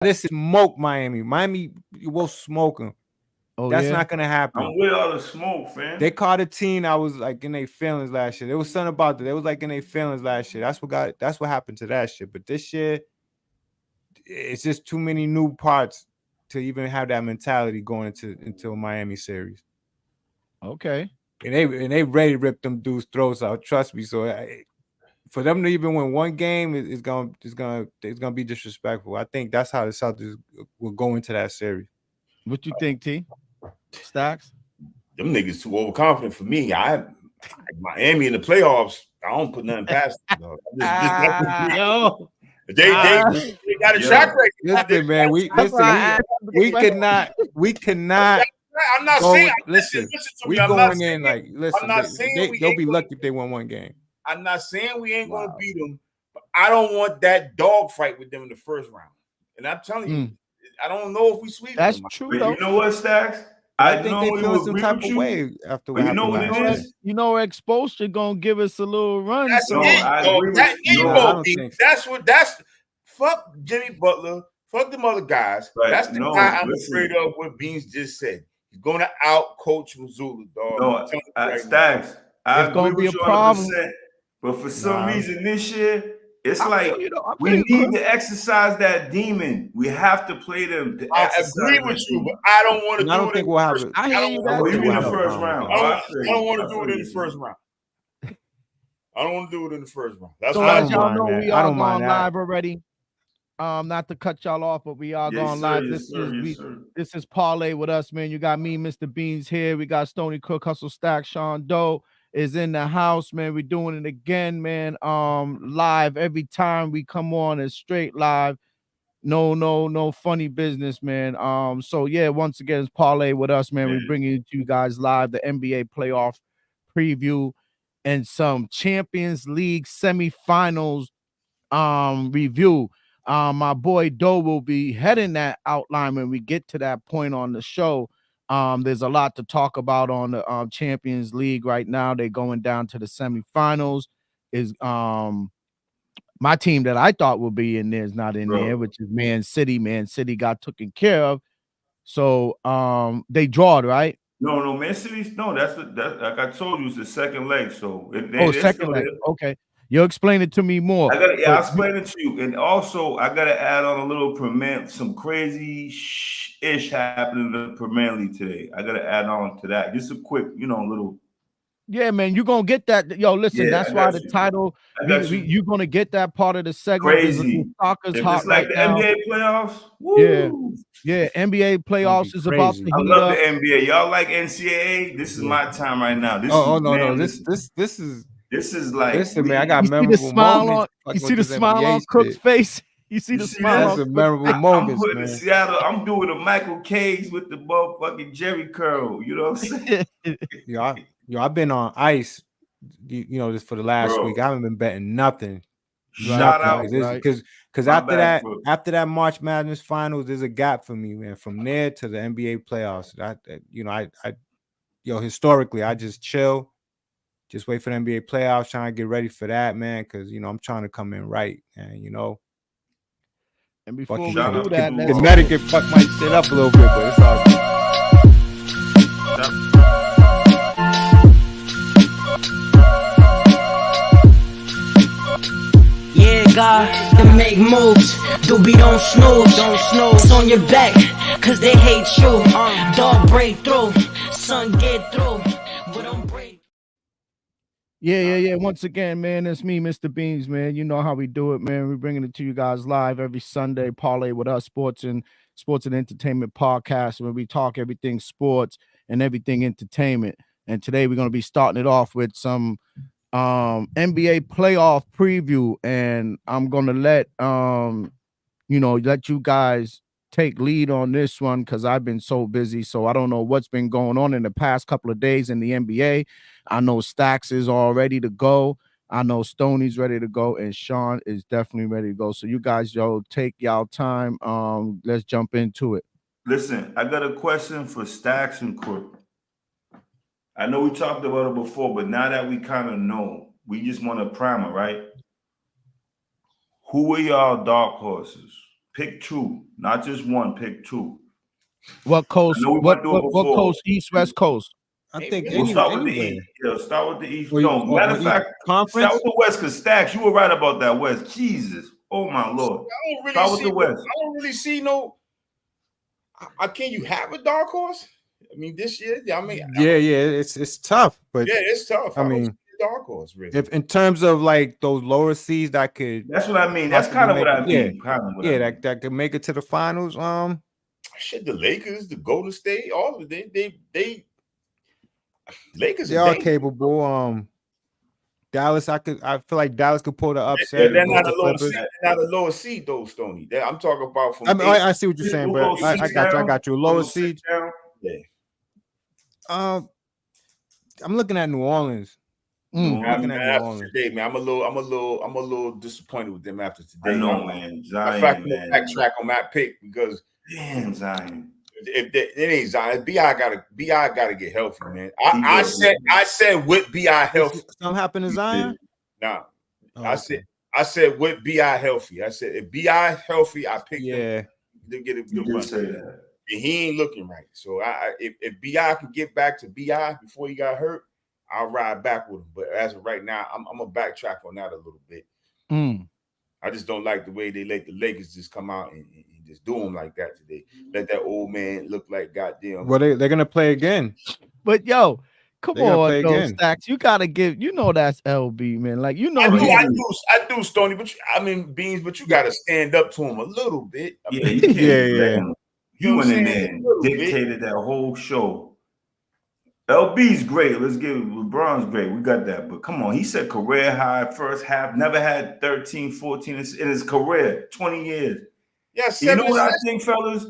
this is smoke Miami. Miami will smoke them. Oh That's yeah. not gonna happen. I'm with all the smoke, fam. They caught a team that was like in their feelings last year. There was something about that. They was like in their feelings last year. That's what happened to that shit. But this year, it's just too many new parts to even have that mentality going into a Miami series. Okay. And they ready to rip them dudes' throats out. Trust me. So for them to even win one game is gonna be disrespectful. I think that's how the Celtics will go into that series. What you think, T? Stacks? Them niggas too overconfident for me. Miami in the playoffs. I don't put nothing past them. Yo. They got a track record. Listen, man, we cannot. I'm not saying. Listen, to we me. I'm going not saying, in like listen. I'm not saying They'll be lucky if they won one game. I'm not saying we ain't gonna beat them, but I don't want that dog fight with them in the first round. And I'm telling you, I don't know if we sweep That's them. true, But though. you know what, Stacks? I think they feeling some type of way after what you know happened what last it year. is? You know, exposure gonna give us a little run. That's So it. I agree That with you. ego I don't thing. think That's fuck Jimmy Butler. Fuck them other guys. Right. That's the No, guy I'm listen. afraid of. What Beans just said. He's going to out coach Missoula, dog. No, I'm telling you right Stacks. I It's gonna agree be with a you problem. 100%. But for some reason this year, it's I like feel you, though. I we feel you, need to exercise that demon. We have to play them. To I exercise agree that with you, demon. but I don't want to And I do don't it think in we'll the have first. it. I hear you. I Oh, don't you think mean we'll the have a first problem. round? I Oh, don't, I feel I you. don't want to I do feel it in you. the first round. I don't want to do it in the first round. That's So what as don't y'all mind know, that. we I are don't mind going that. live already. Not to cut y'all off, but we are Yes, going sir, live. yes, sir, yes, sir. This is Parlay with us, man. You got me, Mr. Beans here. We got Stony Cook, Hustle Stack, Sean Doe is in the house, man. We're doing it again, man. Live every time we come on is straight live. No funny business, man. So yeah, once again, it's Parlay with us, man. We're bringing it to you guys live, the NBA playoff preview and some Champions League semifinals review. My boy Doe will be heading that outline when we get to that point on the show. There's a lot to talk about on the Champions League right now. They're going down to the semifinals. Is my team that I thought would be in there is not in there, which is Man City. Man City got taken care of. So they drawed, right? No, Man City's that's like I told you, it's the second leg. So Second leg. Okay. You'll explain it to me more. I'll explain it to you. And also, I gotta add on a little some crazy ish happening in the Premier League today. I gotta add on to that. Just a quick, little. Yeah, man, you're gonna get that. Yo, listen, Yeah, that's why the title. You're gonna get that part of the segment. Crazy. Soccer's If hot it's like right the now. NBA playoffs. Woo. Yeah, NBA playoffs is about to heat I love up. the NBA. Y'all like NCAA? This is my time right now. This is like, listen, man. I got you memorable see the smile moments. you see the smile on Cook's face. You see the smile. That's a memorable moments, I'm man. Seattle. I'm doing a Michael Cage with the motherfucking Jerry curl. You know what I'm saying? Yo, I've been on ice. Just for the last week. I haven't been betting nothing. Shout out, because after that March Madness finals, there's a gap for me, man. From there to the NBA playoffs, historically, I just chill, just wait for the NBA playoffs, trying to get ready for that, man. Because I'm trying to come in right, and And before we do the that, Connecticut fuck my shit up a little bit, but it's all good. Yeah, God, to make moves. Doobie don't snooze. It's on your back, cause they hate you. Dog break through, sun get through. But don't break. Yeah. Once again, man, it's me, Mr. Beans, man. You know how we do it, man. We're bringing it to you guys live every Sunday. Parlay with us, sports and entertainment podcast, where we talk everything sports and everything entertainment. And today we're gonna be starting it off with some NBA playoff preview, and I'm gonna let you guys take lead on this one because I've been so busy, so I don't know what's been going on in the past couple of days in the NBA. I know Stacks is all ready to go. I know Stoney's ready to go, and Sean is definitely ready to go. So you guys, take y'all time. Let's jump into it. Listen, I got a question for Stacks and Crook. I know we talked about it before, but now that we kind of know, we just want a primer, right? Who are y'all dark horses? Pick two, not just one. Pick two. What coast? I know we What went through it what before. coast? East, West coast. I think We'll start with the anywhere. East. Yeah, start with the East. Or you- No, or- matter or of East fact, Conference? start with the West, because Stacks, you were right about that West. Jesus. Oh my Lord. I don't Start really with see. the West. I don't really see no. Can you have a dark horse? I mean, this year. I mean, Yeah, it's tough, but yeah, it's tough. I don't mean, see a dark horse really. if in terms of like those lower seeds that could That's what I mean. That's possibly kind of make what I it- mean. Kind of what I mean. that could make it to the finals. Shit, the Lakers, the Golden State, all of they Lakers They are capable. Dallas, I feel like Dallas could pull the upset. They're against not the a lower Clippers. seed. They're not a lower seed though, Stoney. I'm talking about from. I mean, I see what you're saying, We'll but go I six got you. I down. got you. We'll Lower go six seed. down. Yeah. I'm looking at New Orleans. Mm. Looking at New After Orleans. today, man, I'm a little disappointed with them after today. I know, man. In Zion, fact, man. backtrack on that pick because Damn, Zion. if it ain't Zion, Bi gotta get healthy, man. I said with Bi healthy. Something happened to Zion? Nah, Oh, I said with Bi healthy. I said if Bi healthy, I picked him to get a You good did run. say that. And he ain't looking right. So if Bi can get back to Bi before he got hurt, I'll ride back with him. But as of right now, I'm gonna backtrack on that a little bit. I just don't like the way they let the Lakers just come out and just do them like that today. Let that old man look like goddamn. Well, they're gonna play again. But yo, come They gotta on, play those again. Stacks. You gotta give. You know that's LB, man. Like you know. I do, Stoney. But I mean, Beans. But you gotta stand up to him a little bit. I Yeah, mean, you can't Yeah. let him. You went in there and dictated that whole show. LB's great. Let's give it. LeBron's great. We got that. But come on, he said career high first half. Never had 13, 14 in his career, 20 years. Yeah, You know what I think, fellas?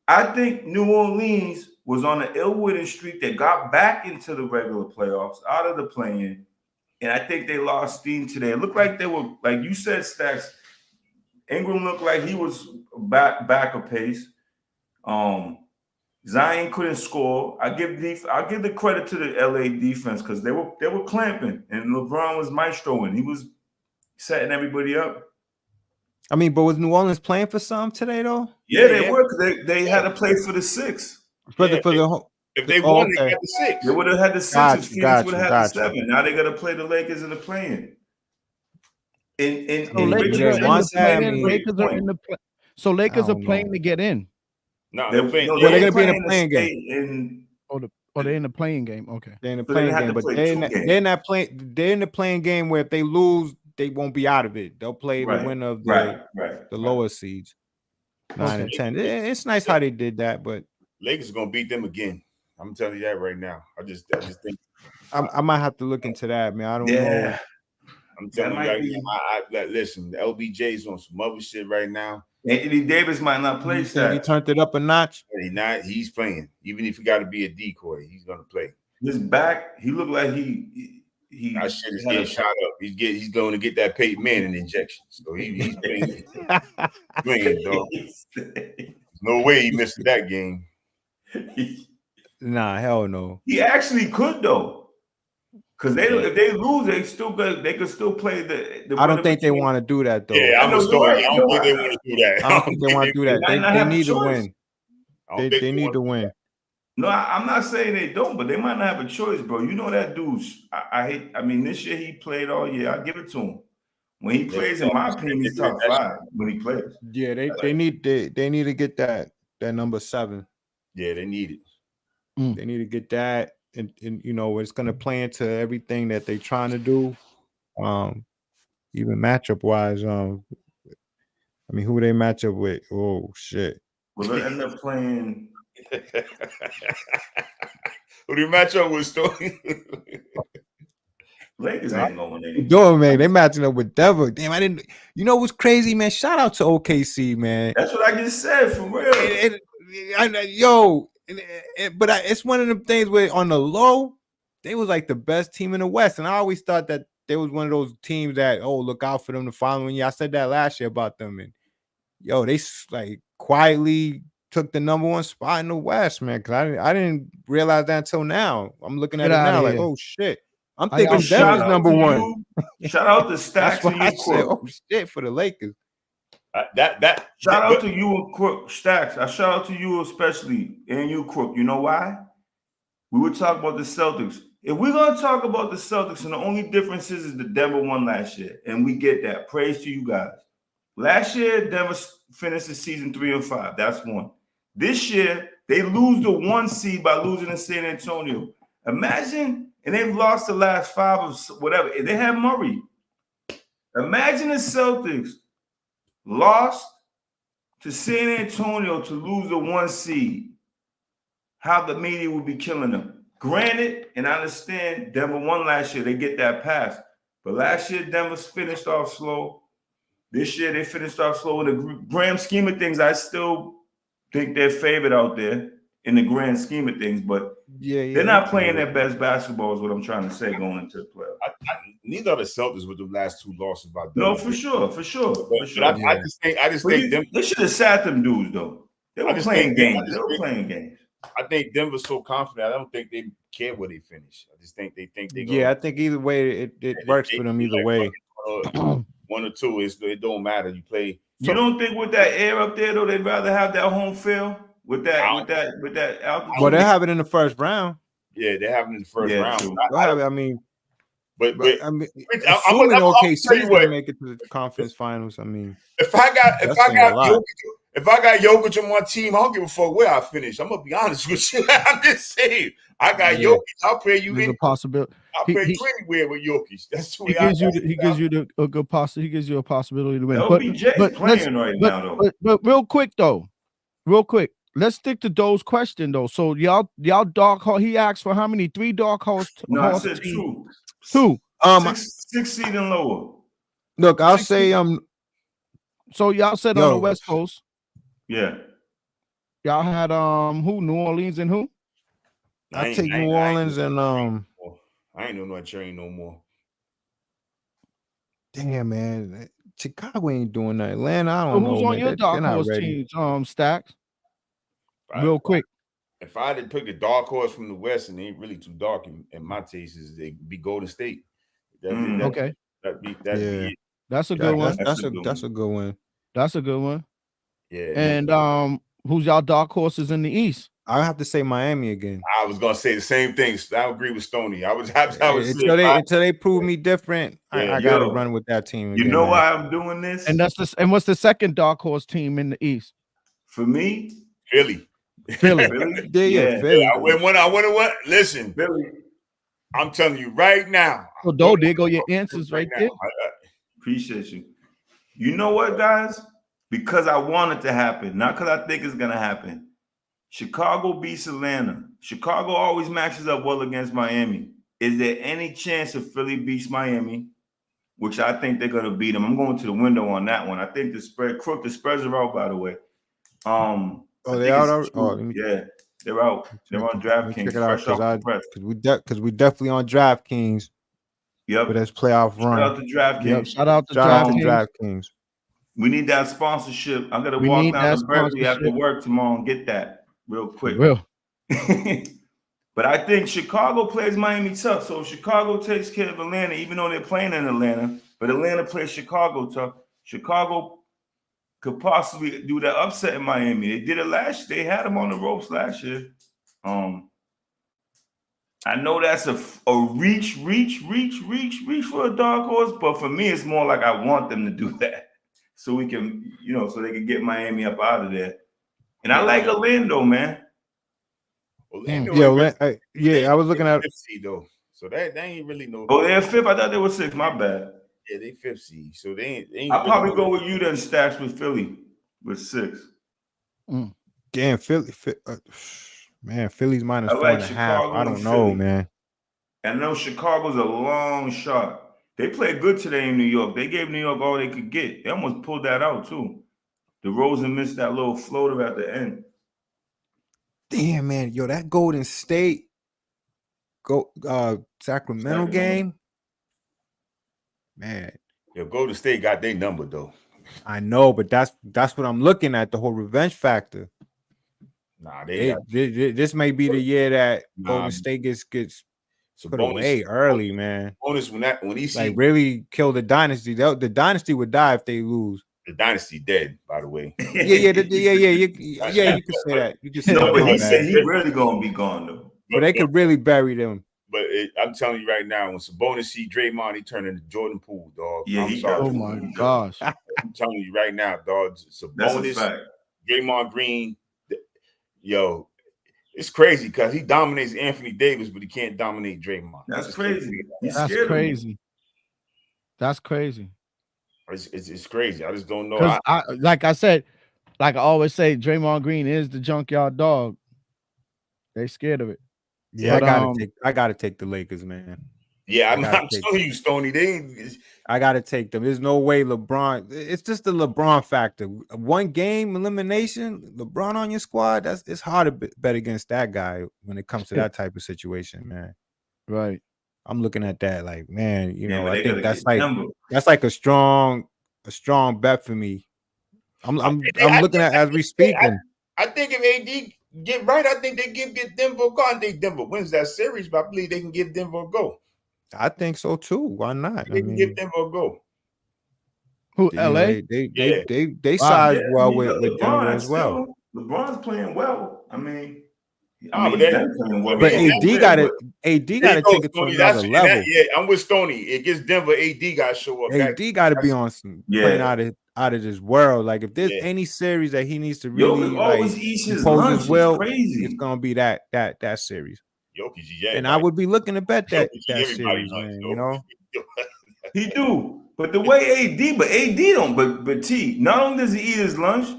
I think New Orleans was on an ill-winning streak that got back into the regular playoffs, out of the play-in, and I think they lost steam today. It looked like they were, like you said, Stacks. Ingram looked like he was back a pace. Zion couldn't score. I give the credit to the LA defense because they were clamping, and LeBron was maestroing. He was setting everybody up. I mean, but was New Orleans playing for some today though? Yeah, they were. They had to play for the 6. For the whole. If they won, they got the 6. They would have had the 6. Gotcha, If Phoenix would have had the gotcha. 7. Now they got to play the Lakers in the play-in. So Lakers They are in want the that, play-in. I mean, Lakers are in the play. So Lakers are don't playing know. to get in. No, They're they're playing. Well, they're gonna be in playing the playing to game. stay in. Oh, they're in the playing game. Okay. They're in the So they playing have game, to but play they're two not, games. they're not playing. They're in the playing game where if they lose, they won't be out of it. They'll play Right, the winner of the right. lower seeds, 9 Okay. and 10. It's nice how they did that, but Lakers are gonna beat them again. I'm telling you that right now. I just think I might have to look into that, man. I don't know. Yeah. I'm telling you might right be- now. Listen, LBJ's on some other shit right now. Anthony Davis might not play You said he that. turned it up a notch. He's playing. Even if he got to be a decoy, he's gonna play. His back, he looked like he That shit is had getting a- shot up. He's going to get that Peyton Manning injection. So he's playing. Playing, dog. No way he missed that game. Nah, hell no. He actually could though. Because if they lose, they could still play the I don't think they want to do that though. Yeah, I'm know a story. you're I right. don't think they want to do that. I don't think they want to do that. might not They have a need to choice. win. They need to win. No, I'm not saying they don't, but they might not have a choice, bro. You know that dude's. I hate. I mean, this year he played all year. I give it to him. When he plays, in my opinion, he's top 5 when he plays. Yeah, they need to get that number 7. Yeah, they need it. They need to get that, and you know it's going to play into everything that they're trying to do. Even matchup wise, I mean, who they match up with? Oh shit! Well, they end up playing. Who do you match up with, Story? Lakers ain't going anywhere. Doing, man, they matching up with Denver. Damn, I didn't. You know what's crazy, man? Shout out to OKC, man. That's what I just said for real. It's one of them things where on the low, they was like the best team in the West, and I always thought that they was one of those teams that look out for them the following year. I said that last year about them, and they like quietly took the number 1 spot in the West, man. Because I didn't realize that until now. I'm looking at it now like, oh shit. I'm thinking Denver's number 1. Shout out to Stacks That's why and I you said, oh shit, for the Lakers. Shout out to you and Crook Stacks. I shout out to you especially and you Crook. You know why? We would talk about the Celtics. If we're gonna talk about the Celtics, and the only difference is the Denver won last year, and we get that. Praise to you guys. Last year, Denver finished the season 3-5. That's one. This year, they lose the 1 seed by losing to San Antonio. Imagine, and they've lost the last 5 or whatever. They had Murray. Imagine the Celtics lost to San Antonio to lose the 1 seed. How the media would be killing them. Granted, and I understand Denver won last year. They get that pass. But last year, Denver finished off slow. This year, they finished off slow. In the grand scheme of things, I still think they're favored out there in the grand scheme of things. But they're not playing their best basketball is what I'm trying to say going into the playoffs. Neither of the Celtics with the last 2 losses by Denver. No, for sure. But I just think them. They should have sat them dudes, though. They were playing games. I think Denver's so confident. I don't think they care where they finish. I just think they Yeah, I think either way it works for them either way. 1 or 2, it don't matter. You play. You don't think with that air up there though, they'd rather have that home field with that altitude? Well, they have it in the first round. Yeah, they have it in the first round. I mean, but I mean, assuming OKC gonna make it to the conference finals. I mean, if I got Jokic on my team, I don't give a fuck where I finish. I'm gonna be honest with you. I'm just saying, I got Jokic. I'll play you. There's a possibility. I'll play you anywhere with Jokic. That's what he gives you a good possibility. He gives you a possibility to win. But playing right now though. But real quick, let's stick to Doe's question though. So y'all dark horse. He asked for how many? 3 dark horse. No, I said 2. 2. 6 seed and lower. Look, I'll say So y'all said on the West Coast. Yeah. Y'all had who? New Orleans and who? I take New Orleans and I ain't no train no more. Damn, man, Chicago ain't doing that. Atlanta, I don't know. Who's on your dark horse teams? Stacks. Real quick. If I had to pick a dark horse from the West, and they ain't really too dark in my taste, is they be Golden State. Okay. That'd be it. That's a good one. That's a good one. That's a good one. Yeah. And who's y'all dark horses in the East? I have to say Miami again. I was gonna say the same thing. I agree with Stoney. Until they prove me different, I gotta run with that team. You know why I'm doing this? And what's the second dark horse team in the East? For me, Philly. Philly. Philly. Listen, Philly. I'm telling you right now. So there go your answers right there. Appreciate you. You know what, guys? Because I want it to happen, not because I think it's gonna happen. Chicago beats Atlanta. Chicago always matches up well against Miami. Is there any chance if Philly beats Miami, which I think they're gonna beat them? I'm going to the window on that one. I think the spread, the spreads are out, by the way. They out? Yeah, they're out. They're on DraftKings. Because we definitely on DraftKings. Yep. But that's playoff run. Shout out to DraftKings. Yep. Shout out to DraftKings. We need that sponsorship. I'm gonna walk down to Berkeley after work tomorrow and get that real quick. But I think Chicago plays Miami tough. So if Chicago takes care of Atlanta, even though they're playing in Atlanta, but Atlanta plays Chicago tough. Chicago could possibly do that upset in Miami. They did it last year. They had them on the ropes last year. I know that's a reach for a dark horse, but for me, it's more like I want them to do that. So we can, so they can get Miami up out of there. And I like Orlando, man. I was looking at seed though. So they ain't really no. Oh, they're 5th. I thought they were 6th. My bad. Yeah, they 5th seed. So they ain't I'll probably go with you then, Stacks, with Philly with 6. Damn, Philly. Man, Philly's minus 4.5. I don't know, man. I know Chicago's a long shot. They played good today in New York. They gave New York all they could get. They almost pulled that out too. DeRozan missed that little floater at the end. Damn, man. Yo, that Golden State Sacramento game. Man. Yo, Golden State got their number though. I know, but that's what I'm looking at, the whole revenge factor. Nah, this may be the year that Golden State gets put away early, man. Bonus when he really kill the dynasty. The dynasty would die if they lose. The dynasty dead, by the way. Yeah, you can say that. You can say No, that. but My he bad. said he really gonna be gone though. But they could really bury them. But I'm telling you right now, when Sabonis see Draymond, he turned into Jordan Poole, dog. Yeah, I'm sorry. Oh my gosh. I'm telling you right now, dog. That's a Sabonis, fact. Draymond Green, yo, it's crazy because he dominates Anthony Davis, but he can't dominate Draymond. That's crazy. He's That's scared crazy. That's crazy. It's crazy. I just don't know. Like I said, like I always say, Draymond Green is the junkyard dog. They scared of it. Yeah, But, I gotta take the Lakers, man. Yeah, I'm telling you, Stoney. I gotta take them. There's no way LeBron. It's just the LeBron factor. One game elimination, LeBron on your squad. It's hard to bet against that guy when it comes to that type of situation, man. Right. I'm looking at that like, man, you know, but I think that's like a strong bet for me. I'm looking at as we speaking. I think if AD get right, I think they give Denver a go. I think Denver wins that series, but I believe they can give Denver a go. I think so too. Why not? They can give Denver a go. Who? LA? They size well with Denver as well. LeBron's playing well. I mean, but AD got to take it to another level. Yeah, I'm with Stoney. It gets Denver. AD got to show up. AD got to be on some playing out of this world. Like if there's any series that he needs to really impose his will, it's gonna be that series. Jokic, and I would be looking to bet that series, man. You know, he do. But the way AD don't. But T, not only does he eat his lunch,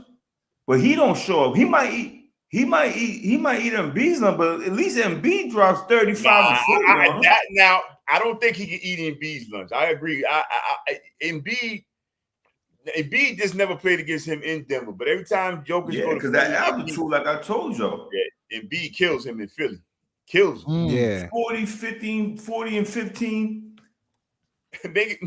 but he don't show up. He might eat Embiid's lunch, but at least Embiid drops 35 and 40. Now I don't think he can eat Embiid's lunch. I agree. Embiid just never played against him in Denver, but every time Jokic go to because that altitude, like I told y'all, Embiid kills him in Philly. Kills him. Yeah. 40 and 15. Embiid,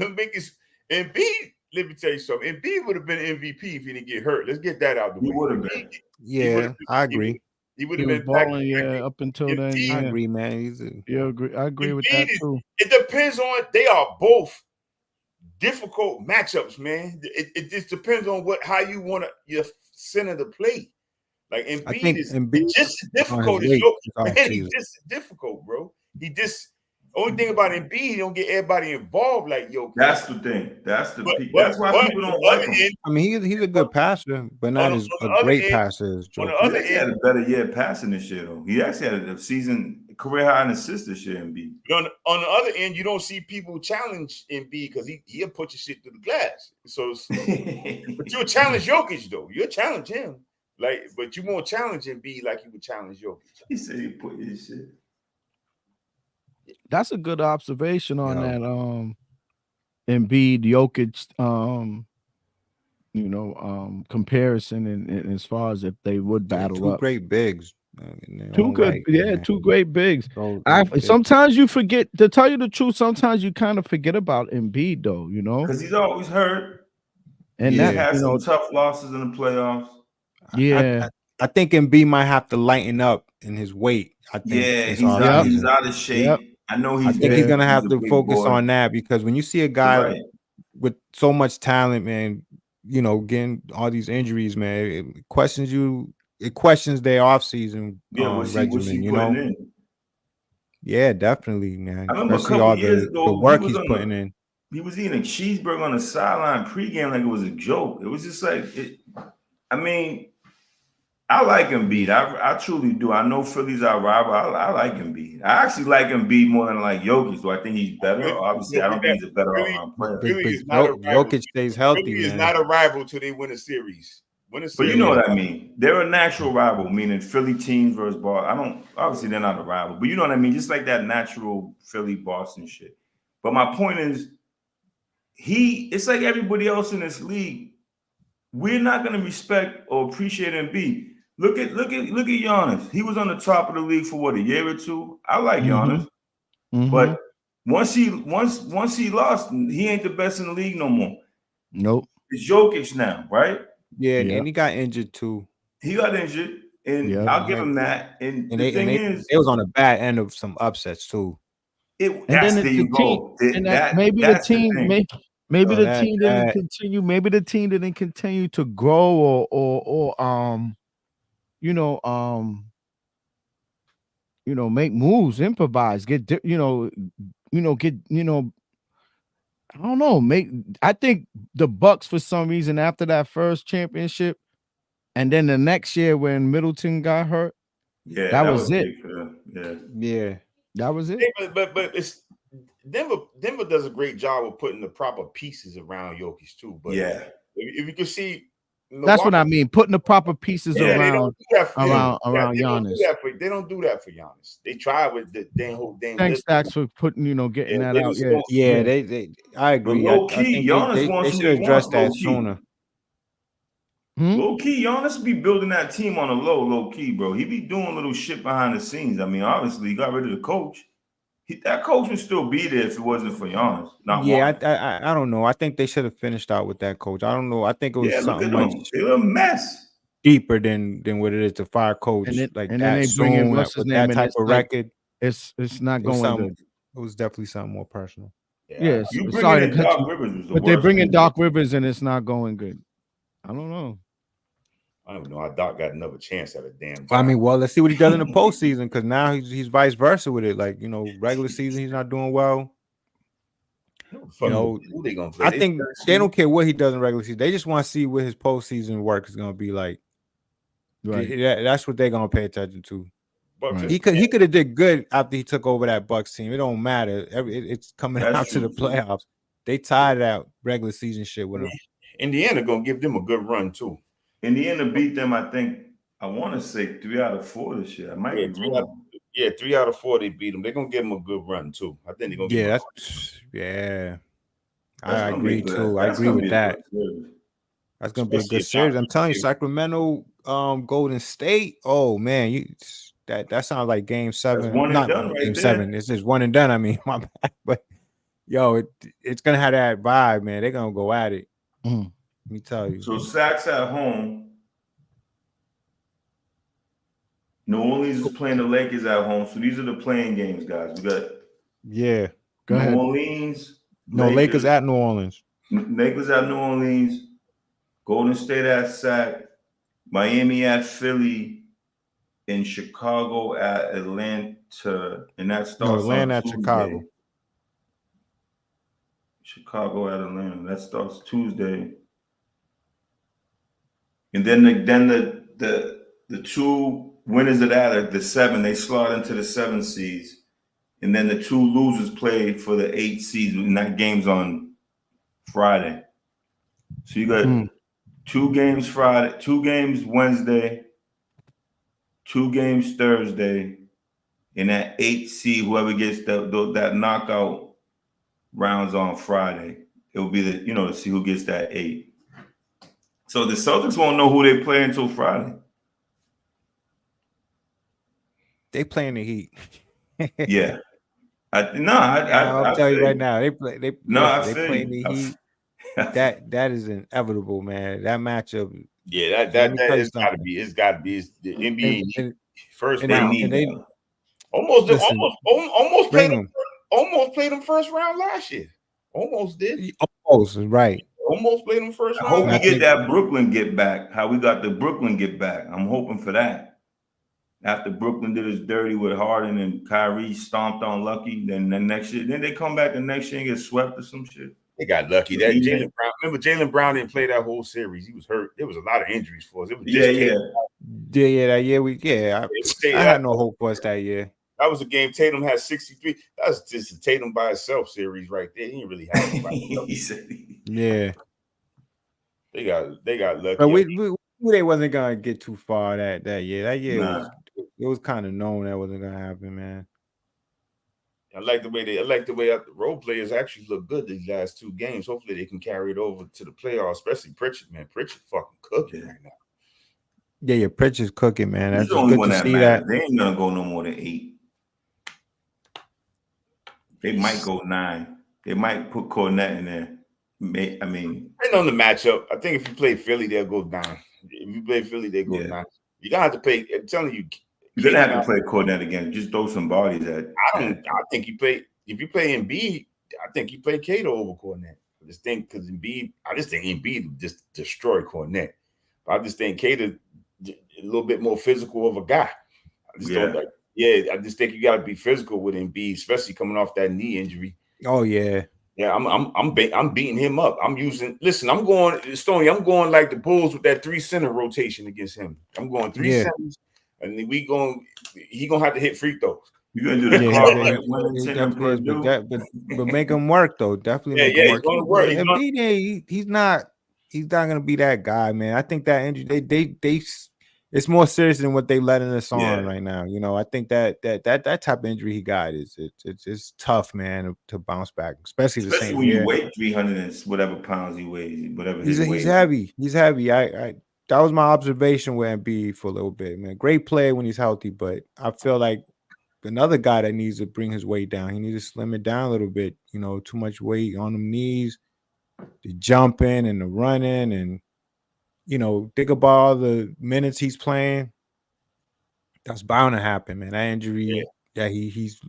let me tell you something. Embiid would have been MVP if he didn't get hurt. Let's get that out the way. He would have been. Yeah, I agree. He would have been balling, up until then. I agree, man. I agree with that too. It depends on. They are both difficult matchups, man. It just depends on how you want your center to play. Like Embiid is just as difficult as Jokic. He's just difficult, bro. Only thing about Embiid, he don't get everybody involved like Jokic. That's the thing. That's why people don't like him. I mean, he's a good passer, but not as a great passer as Jokic. On the other end, he had a better year passing this year, though. He actually had a season career high in assists this year, Embiid. On the other end, you don't see people challenge Embiid because he'll put your shit through the glass. So, but you'll challenge Jokic though. You'll challenge him, but you won't challenge Embiid like you would challenge Jokic. He said he put his shit. That's a good observation on that. Embiid, Jokic, comparison, and as far as if they would battle up. Two great bigs. Two great bigs. Sometimes you forget, to tell you the truth, sometimes you kind of forget about Embiid, though, because he's always hurt. And he has some tough losses in the playoffs. Yeah. I think Embiid might have to lighten up in his weight. I think he's out of shape. Yep. I know I think he's gonna have to focus on that, because when you see a guy with so much talent, man, getting all these injuries, man, it questions their offseason regimen, Yeah, definitely, man. I remember especially all the work he's putting in. He was eating a cheeseburger on the sideline pregame like it was a joke. It was just like I like Embiid. I truly do. I know Philly's our rival. I like Embiid. I actually like Embiid more than I like Jokic. So I think he's better. Obviously, I don't think he's a better all-around player. Jokic stays healthy. Philly is not a rival till they win a series. But you know what I mean. They're a natural rival, meaning Philly teams versus Boston. Obviously they're not a rival, but you know what I mean. Just like that natural Philly Boston shit. But my point is, it's like everybody else in this league. We're not going to respect or appreciate Embiid. Look at Giannis. He was on the top of the league for a year or two. I like Giannis, but once he lost, he ain't the best in the league no more. Nope. It's Jokic now, right? Yeah, and he got injured too. He got injured, and I'll give him that. And the thing is, it was on the bad end of some upsets too. Maybe the team. Maybe So the that team didn't continue. Maybe the team didn't continue to grow or make moves, improvise, get get I don't know. I think the Bucks for some reason after that first championship, and then the next year when Middleton got hurt, Yeah, that was it. big for them. yeah. That was it. But it's Denver does a great job of putting the proper pieces around Jokic too. But Yeah. if you can see, That's what I mean. Putting the proper pieces they around don't do that for Giannis. They don't do that for Giannis. They try with the whole Dame. Thanks, Stacks, for putting getting that out. Yeah, they I agree. But low I key, think Giannis wants they who should he address wants, that low key. sooner. Low key, Giannis be building that team on a low key, bro. He be doing little shit behind the scenes. I mean, obviously, he got rid of the coach. That coach would still be there if it wasn't for Giannis. I don't know. I think they should have finished out with that coach. I don't know. I think it was something much They're a mess. deeper than what it is to fire coach and like then that they bring in soon what's his with name, that and type it's of like, record. It's not going good. It was definitely something more personal. Yes, you bringing in Doc Rivers was the but worst. they're bringing Doc Rivers and it's not going good. I don't know. I don't know how Doc got another chance at a damn job. I mean, well, let's see what he does in the postseason, because now he's vice versa with it. Like, regular season he's not doing well. Who they gonna play? I think they don't care what he does in regular season. They just want to see what his postseason work is gonna be like. Right. That's what they're gonna pay attention to. Right. He could have did good after he took over that Bucks team. It don't matter. It's coming out to the playoffs. They tied out regular season shit with him. Indiana gonna give them a good run too. Indiana beat them, I think. I want to say 3 out of 4 this year. I might be wrong. 3 out of 4 they beat them. They're gonna give them a good run too. I think they're gonna. I agree too. I agree with that. That's gonna be a good series. I'm telling you, Sacramento, Golden State. Oh man, that sounds like Game 7. That's one and done, Game right 7. there. It's just one and done. I mean, my bad, but yo, it's gonna have that vibe, man. They're gonna go at it. Let me tell you. So Sacks at home. New Orleans is playing the Lakers at home. So these are the playing games, guys. We got Go ahead. New Orleans. Lakers at New Orleans. Lakers at New Orleans. Golden State at Sac. Miami at Philly. And Chicago at Atlanta. And that starts Atlanta on at Tuesday. Chicago. Chicago at Atlanta. That starts Tuesday. And then the 2 winners of that are the 7. They slot into the 7 seeds. And then the 2 losers play for the 8 seeds. And that game's on Friday. So you got 2 games Friday, 2 games Wednesday, 2 games Thursday. And that 8 seed, whoever gets that knockout rounds on Friday. It will be to see who gets that 8. So the Celtics won't know who they play until Friday. They playing the Heat. Yeah. I'll tell you right now. They playing the Heat. That is inevitable, man. That matchup. Yeah, it's gotta be. It's gotta be. It's the NBA first round. Almost played them first round last year. Almost did. Almost, right. Almost played them first round. I hope we get that Brooklyn get back. How we got the Brooklyn get back. I'm hoping for that. After Brooklyn did his dirty with Harden and Kyrie stomped on Lucky, then the next year, then they come back the next year and get swept or some shit. They got lucky. That Jaylen Brown. Remember, Jaylen Brown didn't play that whole series. He was hurt. There was a lot of injuries for us. It was just that year I had no hope for us that year. That was a game Tatum had 63. That was just a Tatum by itself series right there. He didn't really have anybody. Yeah. They got lucky. But we knew they wasn't gonna get too far that year. That year it was kind of known that wasn't gonna happen, man. I like the way the role players actually look good these last 2 games. Hopefully they can carry it over to the playoffs, especially Pritchard, man. Pritchard fucking cooking right now. Yeah, Pritchard's cooking, man. That's the only one that matters. They ain't gonna go no more than 8. They might go 9. They might put Cornette in there. I mean, depending on the matchup, I think if you play Philly, they'll go 9. If you play Philly, they go 9. You don't have to pay. I'm telling you, you're gonna have to play Cornette again. Just throw some bodies at. I think you play. If you play Embiid, I think you play Cato over Cornette. just think because Embiid just destroyed Cornette. But I just think Cater a little bit more physical of a guy. I just don't like. Yeah, I just think you got to be physical with Embiid, especially coming off that knee injury. Oh yeah. Yeah, I'm beating him up. I'm going Stoney. I'm going like the Bulls with that 3 center rotation against him. I'm going 3 centers, and he gonna have to hit free throws. You're gonna do the but make him work though. Definitely make him work. He's gonna work. He's not gonna be that guy, man. I think that injury they it's more serious than what they letting us on right now. You know, I think that type of injury he got it's tough, man, to bounce back, especially when you weigh 300 and whatever pounds he weighs, whatever he's heavy. He's heavy. I that was my observation with Embiid for a little bit, man. Great player when he's healthy, but I feel like another guy that needs to bring his weight down. He needs to slim it down a little bit. You know, too much weight on them knees, the jumping and the running, and you know, think about all the minutes he's playing. That's bound to happen, man. That injury that he's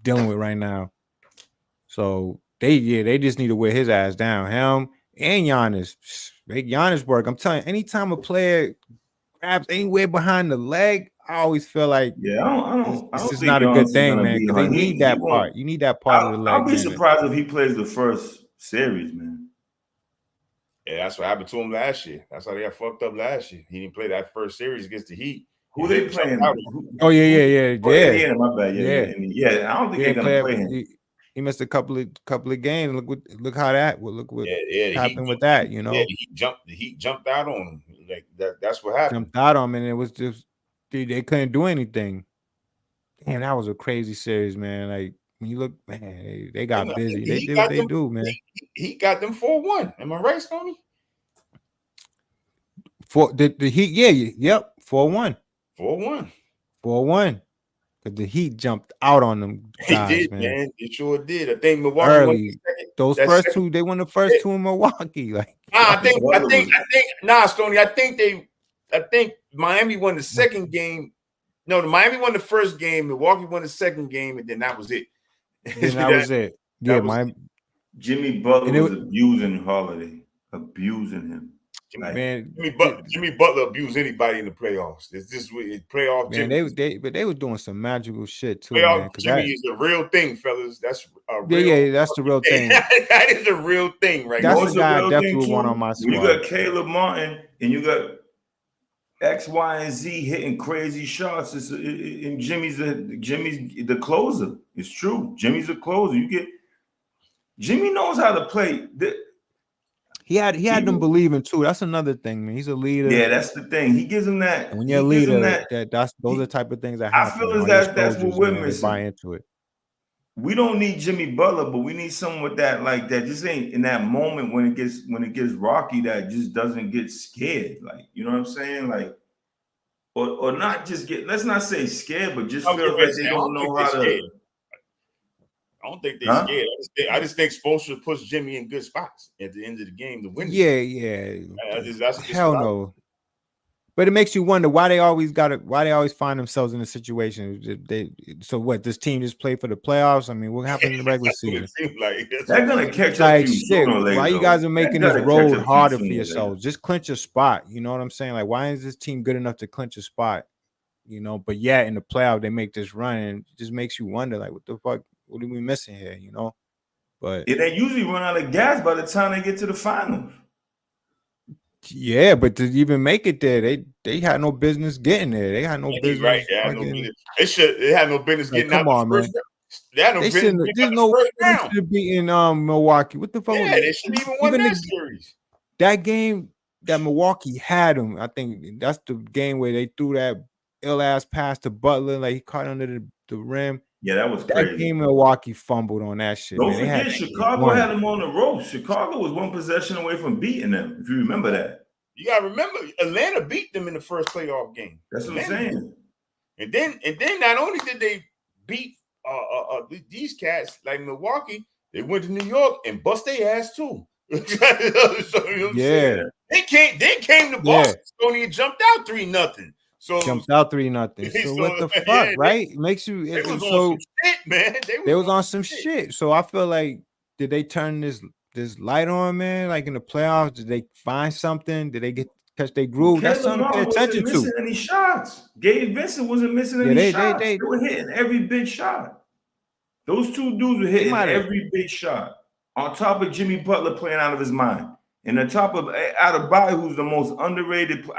dealing with right now. So they just need to wear his ass down. Him and Giannis. Make Giannis work. I'm telling you, anytime a player grabs anywhere behind the leg, I always feel like this is not a good thing, man. Because they need that part. You need that part of the leg. I'll be surprised if he plays the first series, man. Yeah, that's what happened to him last year. That's how they got fucked up last year. He didn't play that first series against the Heat. Who they playing? Oh yeah. My bad. Yeah. I don't think they're gonna play him. He missed a couple of games. Look how that. Look what happened with that. You know, the Heat jumped out on him. Like that's what happened. Jumped out on him, and it was just they couldn't do anything. Damn, that was a crazy series, man. Like when you look, man, they got busy. They did what they do, man. He got them 4-1. Am I right, Stoney? For the Heat, yep, 4-1. 4-1. 4-1. Because the Heat jumped out on them guys, he did, man. It sure did. I think Milwaukee early. Those first two, they won the first two in Milwaukee. Like, I think, Stoney. I think Miami won the second game. No, Miami won the first game. Milwaukee won the second game, and then that was it. That was it. Yeah, Miami. Jimmy Butler was abusing Holiday, abusing him. Man, Jimmy Butler abused anybody in the playoffs. It's just playoff. Man, Jimmy. they were doing some magical shit too. Playoff Man, Jimmy is the real thing, fellas. That's a real, that's the real thing. That is the real thing, right? That's the guy I definitely want on my squad. You got Caleb Martin and you got X, Y, and Z hitting crazy shots. And Jimmy's the closer. It's true. Jimmy's the closer. Jimmy knows how to play. He had them believing too. That's another thing, man. He's a leader. Yeah, that's the thing. He gives him that. And when you're a leader, those are the type of things that happen. I feel that's what we're missing. Buy into it. We don't need Jimmy Butler, but we need someone with that, like that. Just ain't in that moment when it gets rocky, that just doesn't get scared. Like, you know what I'm saying? Like, or not just get. Let's not say scared, but just feel like they don't know how to. I don't think they're scared. I just think Spoelstra puts Jimmy in good spots at the end of the game to win. Yeah. Hell no. But it makes you wonder why they always find themselves in a situation. So what? This team just play for the playoffs? I mean, what happened in the regular season? They're gonna catch up to shit. Why you guys are making this road harder for yourselves? Just clinch a spot. You know what I'm saying? Like, why is this team good enough to clinch a spot? You know, but yeah, in the playoff they make this run, and it just makes you wonder, like, what the fuck? What are we missing here? You know, but they usually run out of gas by the time they get to the finals. Yeah, but to even make it there, they had no business getting there. They had no business. Right, they had no business getting out. Come on, man. There's no business to be in Milwaukee. What the fuck? Yeah, they shouldn't even won that series. That game that Milwaukee had them. I think that's the game where they threw that ill ass pass to Butler, like he caught under the rim. Yeah, that was crazy. That game Milwaukee fumbled on that shit. Don't forget, Chicago had them on the ropes. Chicago was one possession away from beating them, if you remember that. You gotta remember, Atlanta beat them in the first playoff game. That's what I'm saying. And then not only did they beat these cats like Milwaukee, they went to New York and bust their ass too. So, you know they came to Boston. Tony and jumped out 3-0. So jumped out 3-0. So what the fuck, right? It makes you. They was on some shit, man. They was on some shit. So I feel like, did they turn this this light on, man? Like in the playoffs, did they find something? Did they catch their groove? That's something to pay attention wasn't missing to. any shots. Gabe Vincent wasn't missing any shots. They were hitting every big shot. Those two dudes were hitting every big shot. On top of Jimmy Butler playing out of his mind, and on top of Adebayo, who's the most underrated.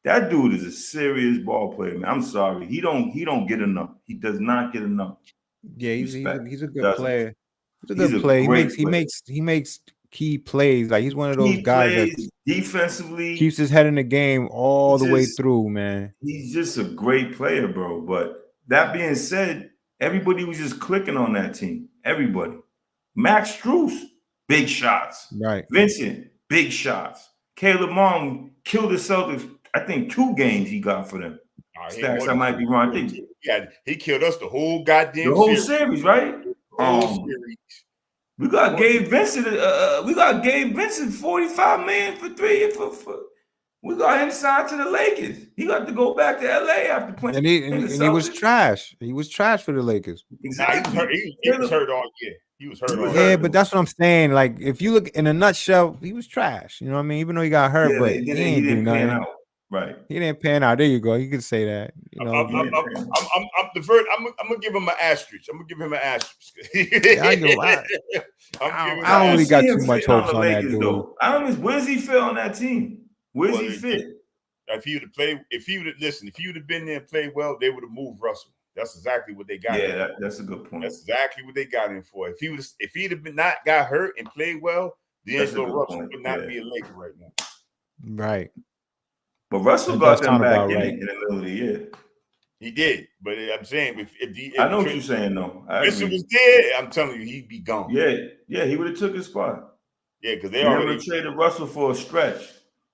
That dude is a serious ball player, man. I'm sorry, he don't get enough. He does not get enough. Yeah, he's a good player. He's a good player. He makes key plays. Like he's one of those guys that defensively keeps his head in the game all the way through, man. He's just a great player, bro. But that being said, everybody was just clicking on that team. Everybody. Max Strus, big shots. Right. Vincent, big shots. Caleb Martin killed the Celtics. I think 2 games he got for them. Stacks, I might be wrong. I think he killed us the whole goddamn series, right? Series. We got Gabe Vincent. We got Gabe Vincent $45 million for 3. We got him signed to the Lakers. He got to go back to LA after playing. And he was trash. He was trash for the Lakers. Exactly. He was hurt all year. He was hurt. Yeah, but that's what I'm saying. Like, if you look in a nutshell, he was trash. You know what I mean? Even though he got hurt, but he didn't do nothing. Out. Right. He didn't pan out. There you go. You could say that. You know, I'm gonna give him an asterisk. I'm gonna give him an asterisk. I don't really got too much hopes on that dude. I don't know. Where's he fit on that team? Where's he fit? If he would have been there and played well, they would have moved Russell. That's exactly what they got. Yeah, that's a good point. That's exactly what they got in for. If he'd have been not got hurt and played well, D'Angelo Russell would not be a Laker right now. Right. But Russell got them back in the middle of the year. He did, but I'm saying if I know what you're saying though. Russell was there, I'm telling you, he'd be gone. Yeah, he would have took his spot. Yeah, because they already traded Russell for a stretch.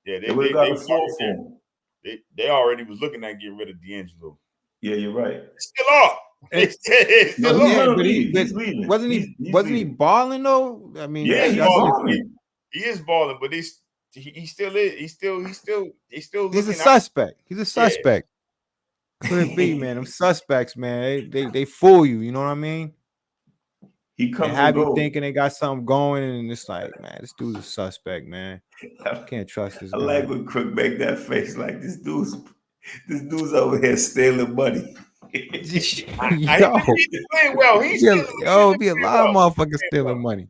Yeah, they would have got a 4 for him. They already was looking at getting rid of D'Angelo. Yeah, you're right. Still off. Wasn't he balling though? I mean, yeah, he is balling, but he still is. He's still. He's a suspect. He's a suspect. Could be, man. Them suspects, man. They fool you. You know what I mean? He comes and have you thinking they got something going, and it's like, man, this dude's a suspect, man. Can't trust this guy. I like when Crook make that face, like this dude's over here stealing money. Yo, be a lot of motherfuckers stealing money.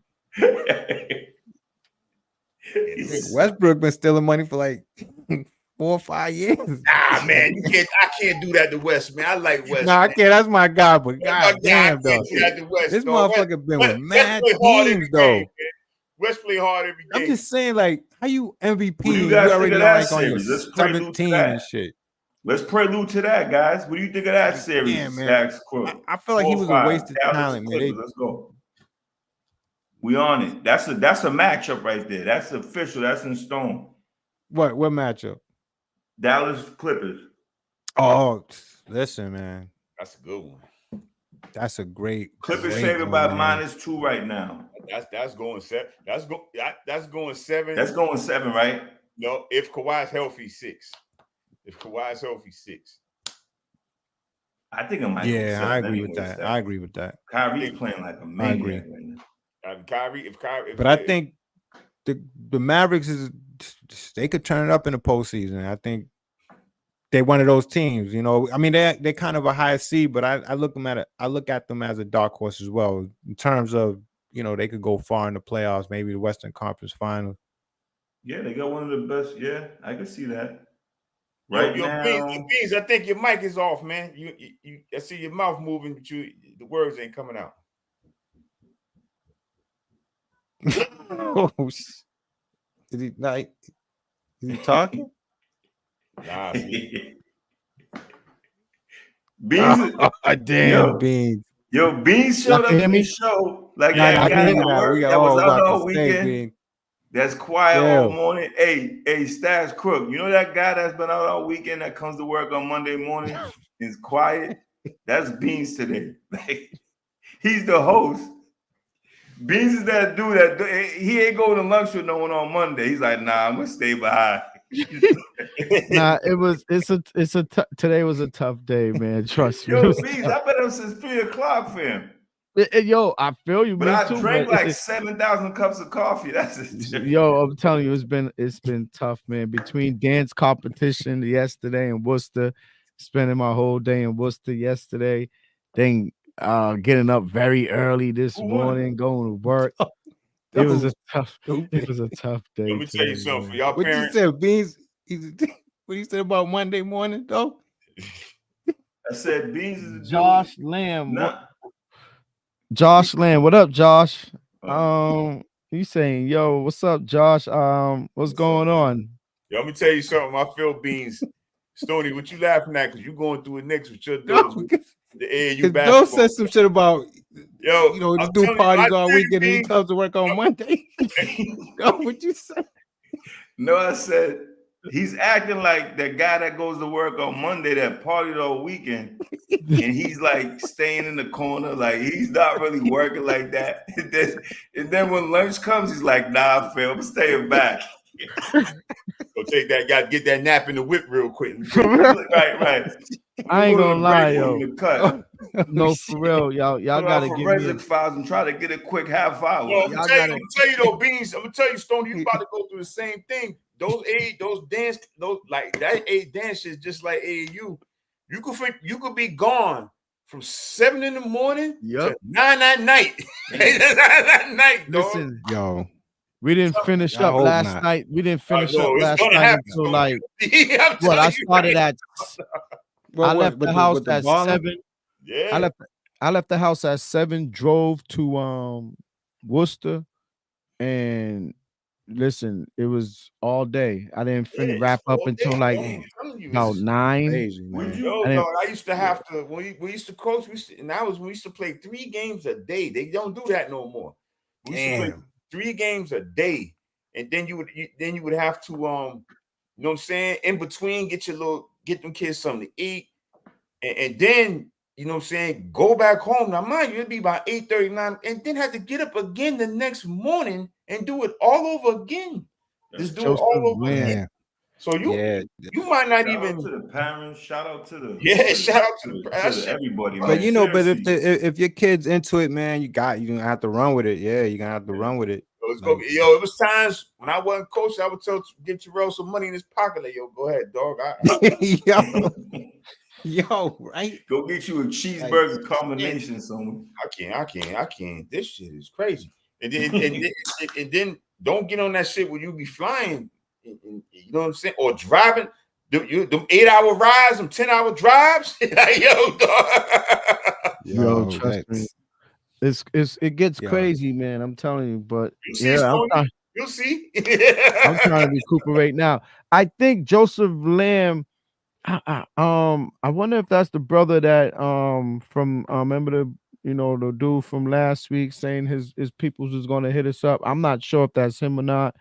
Westbrook been stealing money for like 4 or 5 years. Nah, man, I can't do that to West, man. I like West. Nah, I can't. That's my guy, but goddamn, though. This motherfucker been with mad teams, though. West play hard every game. I'm just saying, like, how you MVP? You already like on your 17 and shit. Let's prelude to that, guys. What do you think of that series? Yeah, man. I feel like he was a wasted talent, man. Let's go. We on it. That's a matchup right there. That's official. That's in stone. What matchup? Dallas Clippers. Oh, listen, man. That's a good one. That's a great Clippers favored by -2 right now. That's going 7. That's going 7. That's going 7, right? No, if Kawhi's healthy, 6. If Kawhi's healthy, 6. I think it might. Yeah, I agree with that. I agree with that. Kyrie's playing like a maniac. But I think the Mavericks they could turn it up in the postseason. I think they're one of those teams. You know, I mean, they're kind of a higher seed, but I look at them as a dark horse as well in terms of, you know, they could go far in the playoffs, maybe the Western Conference Finals. Yeah, they got one of the best. Yeah, I can see that. Right now, Beans, I think your mic is off, man. I see your mouth moving, but the words ain't coming out. Oh, is he talking? Nah, Beans. Damn, Beans. Yo, Beans showed up in the show like that guy that was out all weekend. That's quiet all morning. Hey, Stash Crook. You know that guy that's been out all weekend that comes to work on Monday morning is quiet? That's Beans today. Like, he's the host. Beans is that dude that he ain't going to lunch with no one on Monday. He's like, nah, I'm gonna stay behind. Nah, today was a tough day, man. Trust me. Yo, Beans, I've been up since 3 o'clock for him. Yo, I feel you, But me I too. drank But like 7,000 cups of coffee. That's yo, I'm telling you, it's been tough, man. Between dance competition yesterday in Worcester, spending my whole day in Worcester yesterday, then getting up very early this Who won? morning, going to work. That It was a was tough. stupid. It was a tough day. Let me tell you today, something for man. y'all What you parents. said, Beans? What you said about Monday morning, though? I said Beans is the Josh dude. Lamb. Nah. Josh Lamb. What up, Josh? You saying, yo, what's up, Josh? What's going on? Yo, let me tell you something. I feel Beans. Stoney, what you laughing at? Because you going through it next with your No, dudes with the AAU Joe basketball. said some shit about, Yo, you know, I'm just do telling you, parties I all feel you, weekend and he Beans. comes to work on Monday. No, what you say? No, I said he's acting like that guy that goes to work on Monday that partied all weekend, and he's like staying in the corner, like he's not really working like that. And then when lunch comes, he's like, "Nah, Phil, I'm staying back." Go take that guy, get that nap in the whip real quick. Right. I ain't gonna lie, yo. yo. The cut. No, for real, y'all Put out gotta give me. forensic files and try to get a quick half hour. Yo, I'm Y'all gonna gotta- tell you though, Beans. I'm gonna tell you, Stoney, you about to go through the same thing. Those dance, those like that dance is just like AAU. You could be gone from 7 in the morning to 9 at night. 9 at night, dog. Listen, Yo, we didn't finish I up hope last not. night. We didn't finish No, up it's last gonna night happen, until Stoney. like I'm what? I telling you started right. at. I left the house at balling? 7. Yeah. I left the house at 7. Drove to Worcester, and listen, it was all day. I didn't Yeah, wrap up all until day, like man. I'm telling you, about it's 9. Crazy, Would man. you? Yo, I didn't- dog, I used to have to when we used to coach, and that was when we used to play 3 games a day. They don't do that no more. We used to play Damn. 3 games a day, and then you would have to you know what I'm saying, in between get them kids something to eat, and then you know what I'm saying, go back home. Now mind you, it'd be about 8:39, and then have to get up again the next morning and do it all over again. Just do it Joseph all over Lamb. again. So you might not Shout out even to the parents. Shout out to the shout out to the everybody. But man. you know, but Seriously. if your kid's into it, man, you're gonna have to run with it. Yeah, you're gonna have to run with it. It was times when I wasn't coaching, I would give Terrell some money in his pocket. Like, yo, go ahead, dog. Yo, right? Go get you a cheeseburger combination, someone. I can't. This shit is crazy. And then don't get on that shit where you be flying. You know what I'm saying? Or driving. Them 8-hour rides, them 10-hour drives. Like, yo, dog. Yo, trust me. It gets crazy, man. I'm telling you, but You'll see. I'm trying to recuperate now. I think Joseph Lamb. I wonder if that's the brother that from remember the dude from last week saying his peoples is going to hit us up. I'm not sure if that's him or not.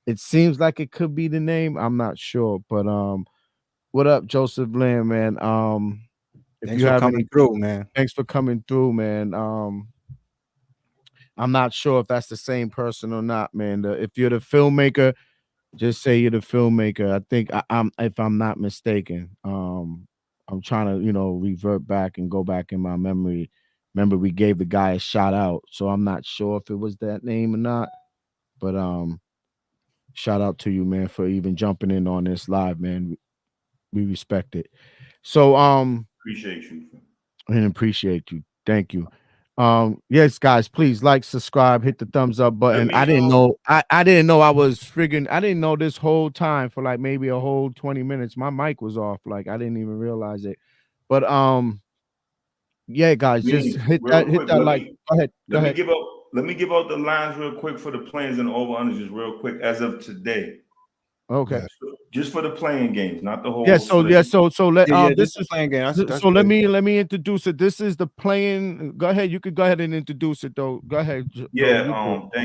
It seems like it could be the name. I'm not sure, but what up, Joseph Lamb, man? If Thanks you for have coming through, man. Thanks for coming through, man. I'm not sure if that's the same person or not, man. If you're the filmmaker, just say you're the filmmaker. I think I'm, if I'm not mistaken. I'm trying to, revert back and go back in my memory. Remember, we gave the guy a shout out, so I'm not sure if it was that name or not. But shout out to you, man, for even jumping in on this live, man. We respect it. So Appreciate you. And appreciate you. Thank you. Yes, guys, please like, subscribe, hit the thumbs up button. I didn't know I was friggin' I didn't know this whole time for like maybe a whole 20 minutes. My mic was off. Like I didn't even realize it. But yeah, guys, just hit that like. Go ahead. Let me give out the lines real quick for the plans and over-unders just real quick as of today. Okay. Just for the playing games, not the whole. So let this is playing game. So let me introduce it. This is the playing. Go ahead. You could go ahead and introduce it though. Go ahead. Thank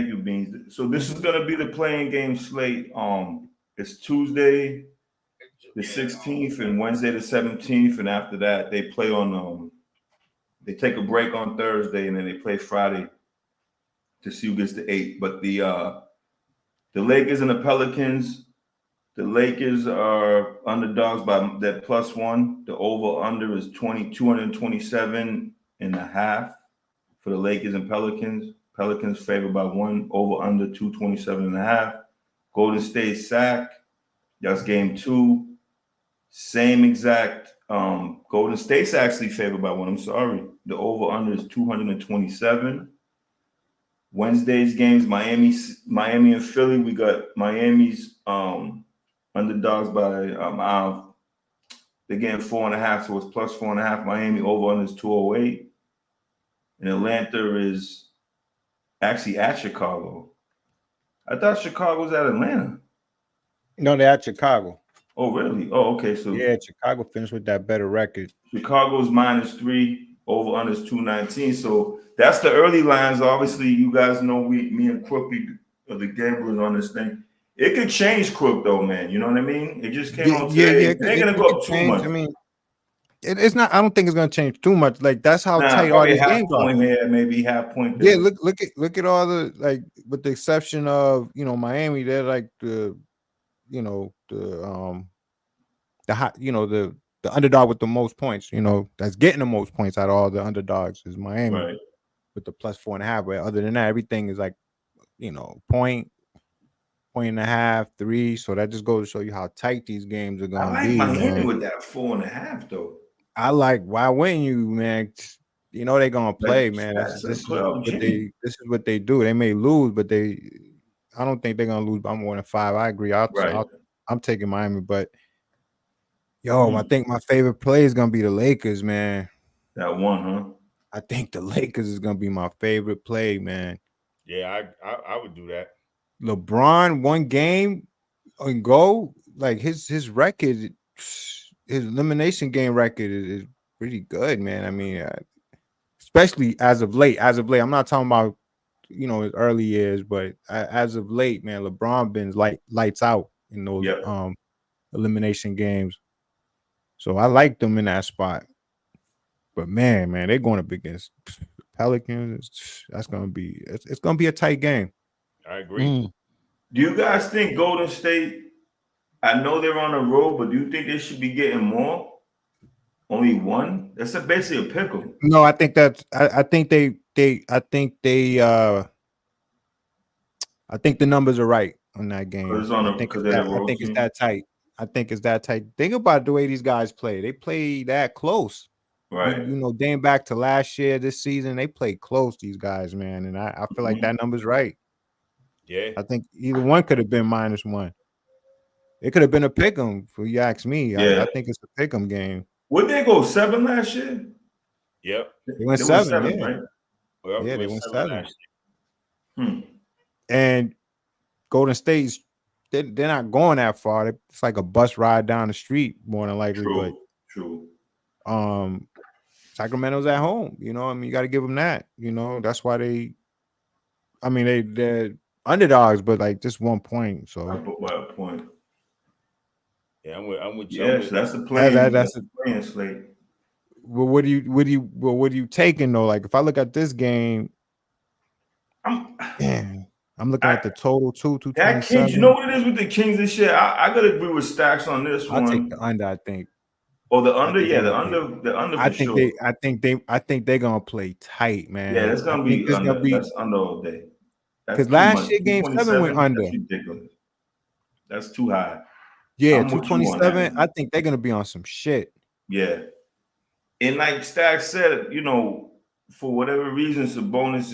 you, Beans. So this is gonna be the playing game slate. It's Tuesday the 16th and Wednesday the 17th, and after that they play on they take a break on Thursday and then they play Friday to see who gets the 8. But the Lakers and the Pelicans. The Lakers are underdogs by that +1. The over under is 227.5. for the Lakers and Pelicans. Pelicans favored by 1, over under 227.5. Golden State sack. That's game 2. Same exact. Golden State's actually favored by 1. I'm sorry. The over under is 227. Wednesday's games, Miami and Philly. We got Miami's underdogs by they're getting 4.5, so it's plus 4.5. Miami over under is 208. And Atlanta is actually at Chicago. I thought Chicago was at Atlanta. No, they're at Chicago. Oh, really? Oh, okay. So yeah, Chicago finished with that better record. Chicago's -3, over under is 219. So that's the early lines. Obviously, you guys know me and Crook are the gamblers on this thing. It could change, Crook, though, man. You know what I mean? It just came out today. Yeah, it ain't gonna go up too much. I mean, it's not. I don't think it's gonna change too much. Like that's how tight all these games are. Here, maybe half point there. Yeah, look at all the, like, with the exception of, you know, Miami. They're like the underdog with the most points. You know, that's getting the most points out of all the underdogs is Miami, right, with the plus 4.5. But other than that, everything is like, you know, point and a half, 3. So that just goes to show you how tight these games are gonna be. I like Miami with that 4.5 though. I like, why wouldn't you, man? You know they're gonna play, man. This is what they do. They may lose, but I don't think they're gonna lose by more than 5. I agree. I'm taking Miami, but I think my favorite play is gonna be the Lakers, man. That one, huh? I think the Lakers is gonna be my favorite play, man. Yeah, I would do that. LeBron, 1 game and go, like his record, his elimination game record is pretty good, man. I mean, especially as of late. I'm not talking about, you know, his early years, but as of late, man, LeBron been lights out in those elimination games. So I like them in that spot. But man, they're going up against Pelicans. It's gonna be a tight game. I agree. Do you guys think Golden State? I know they're on the road, but do you think they should be getting more? Only 1? That's basically a pickle. No, I think that's. I think the numbers are right on that game. I think it's that tight. I think it's that tight. Think about the way these guys play. They play that close. Right. You know, dating back to last year, this season, they play close, these guys, man. And I feel like that number's right. Yeah. I think either one could have been -1. It could have been a pick 'em, if you ask me. Yeah. I think it's a pick 'em game. Would they go 7 last year? Yep. They went 7, yeah. Right? Well, yeah, they went 7. Hmm. And Golden State's, they're not going that far. It's like a bus ride down the street, more than likely. True. Sacramento's at home. You know, I mean, you got to give them that. You know, that's why they're underdogs, but like just 1 point. So by a point. Yeah, I'm with you. Yes, that's the plan. That's the playing slate. Well, what are you taking though? Like if I look at this game, I'm looking at the total 227. That Kings, you know what it is with the Kings this year? I gotta agree with Stacks on this one. I'll take the under, I think. Oh, the under, the under. I think they're gonna play tight, man. Yeah, that's gonna be under. That's under all day. Because last year game 7 went under. That's ridiculous. That's too high. Yeah, 227. I think they're gonna be on some shit. Yeah, and like Stack said, you know, for whatever reason, Sabonis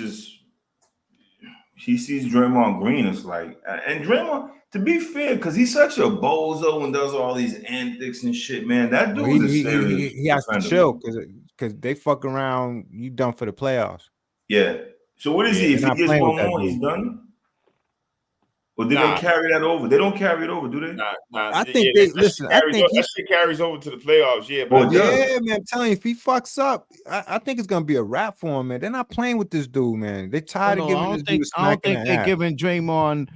he sees Draymond Green. It's like, and Draymond, to be fair, because he's such a bozo and does all these antics and shit, man. That dude is serious. He has to chill because they fuck around. You done for the playoffs. Yeah. So what is he? If he gets 1 more, he's done. Or they don't carry that over? They don't carry it over, do they? Nah. I think that shit carries over to the playoffs. Yeah, but man, I'm telling you, if he fucks up, I think it's gonna be a wrap for him, man. They're not playing with this dude, man. They're tired of giving this dude a smack. I don't think they're giving Draymond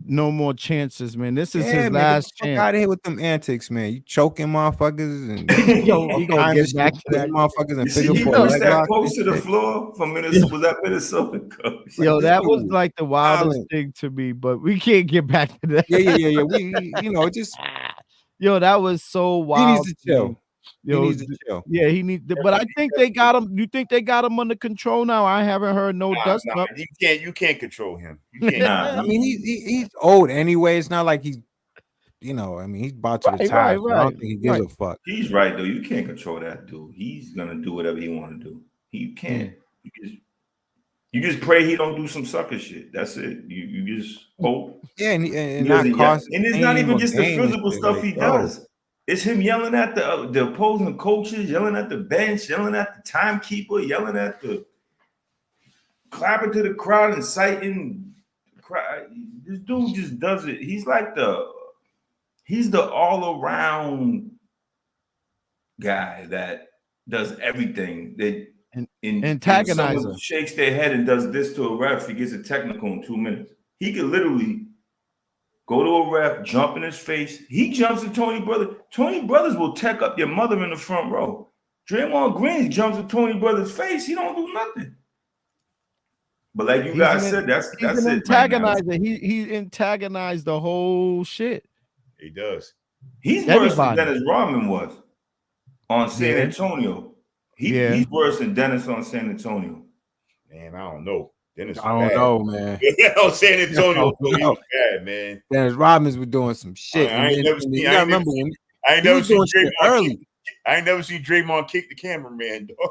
no more chances, man. This is his last chance. Out of here with them antics, man. You choking motherfuckers and he gonna get back to that motherfuckers and figure he for that post to the floor from Minnesota. Was that Minnesota coach? Yo, that was like the wildest thing to me, but we can't get back to that. Yeah. We, just yo, that was so wild. He needs to chill. He needs to chill. Yeah, he needs. But I think they got him. You think they got him under control now? I haven't heard no dust up. You can't control him. You can't. I mean, he's old anyway. It's not like he's, I mean, he's about to retire. So I don't think he gives a fuck. He's right though. You can't control that dude. He's gonna do whatever he want to do. He can't. You just pray he don't do some sucker shit. That's it. You just hope. Yeah, and it's not even just the physical stuff he does. It's him yelling at the opposing coaches, yelling at the bench, yelling at the timekeeper, yelling at the clapping to the crowd, inciting the crowd. This dude just does it. He's like he's the all-around guy that does everything. That antagonizer shakes their head and does this to a ref. He gets a technical in 2 minutes. He could literally go to a ref, jump in his face. He jumps at Tony Brothers. Tony Brothers will tech up your mother in the front row. Draymond Green jumps at Tony Brothers' face. He don't do nothing. But like you guys said, that's an antagonizer. Right, he antagonized the whole shit. He does. He's worse than Dennis Rodman was on San Antonio. He's worse than Dennis on San Antonio. Man, I don't know. Dennis, I don't know, man. On San Antonio, he was bad, man. Dennis Rodman was doing some shit. I ain't never seen Draymond kick the cameraman, dog.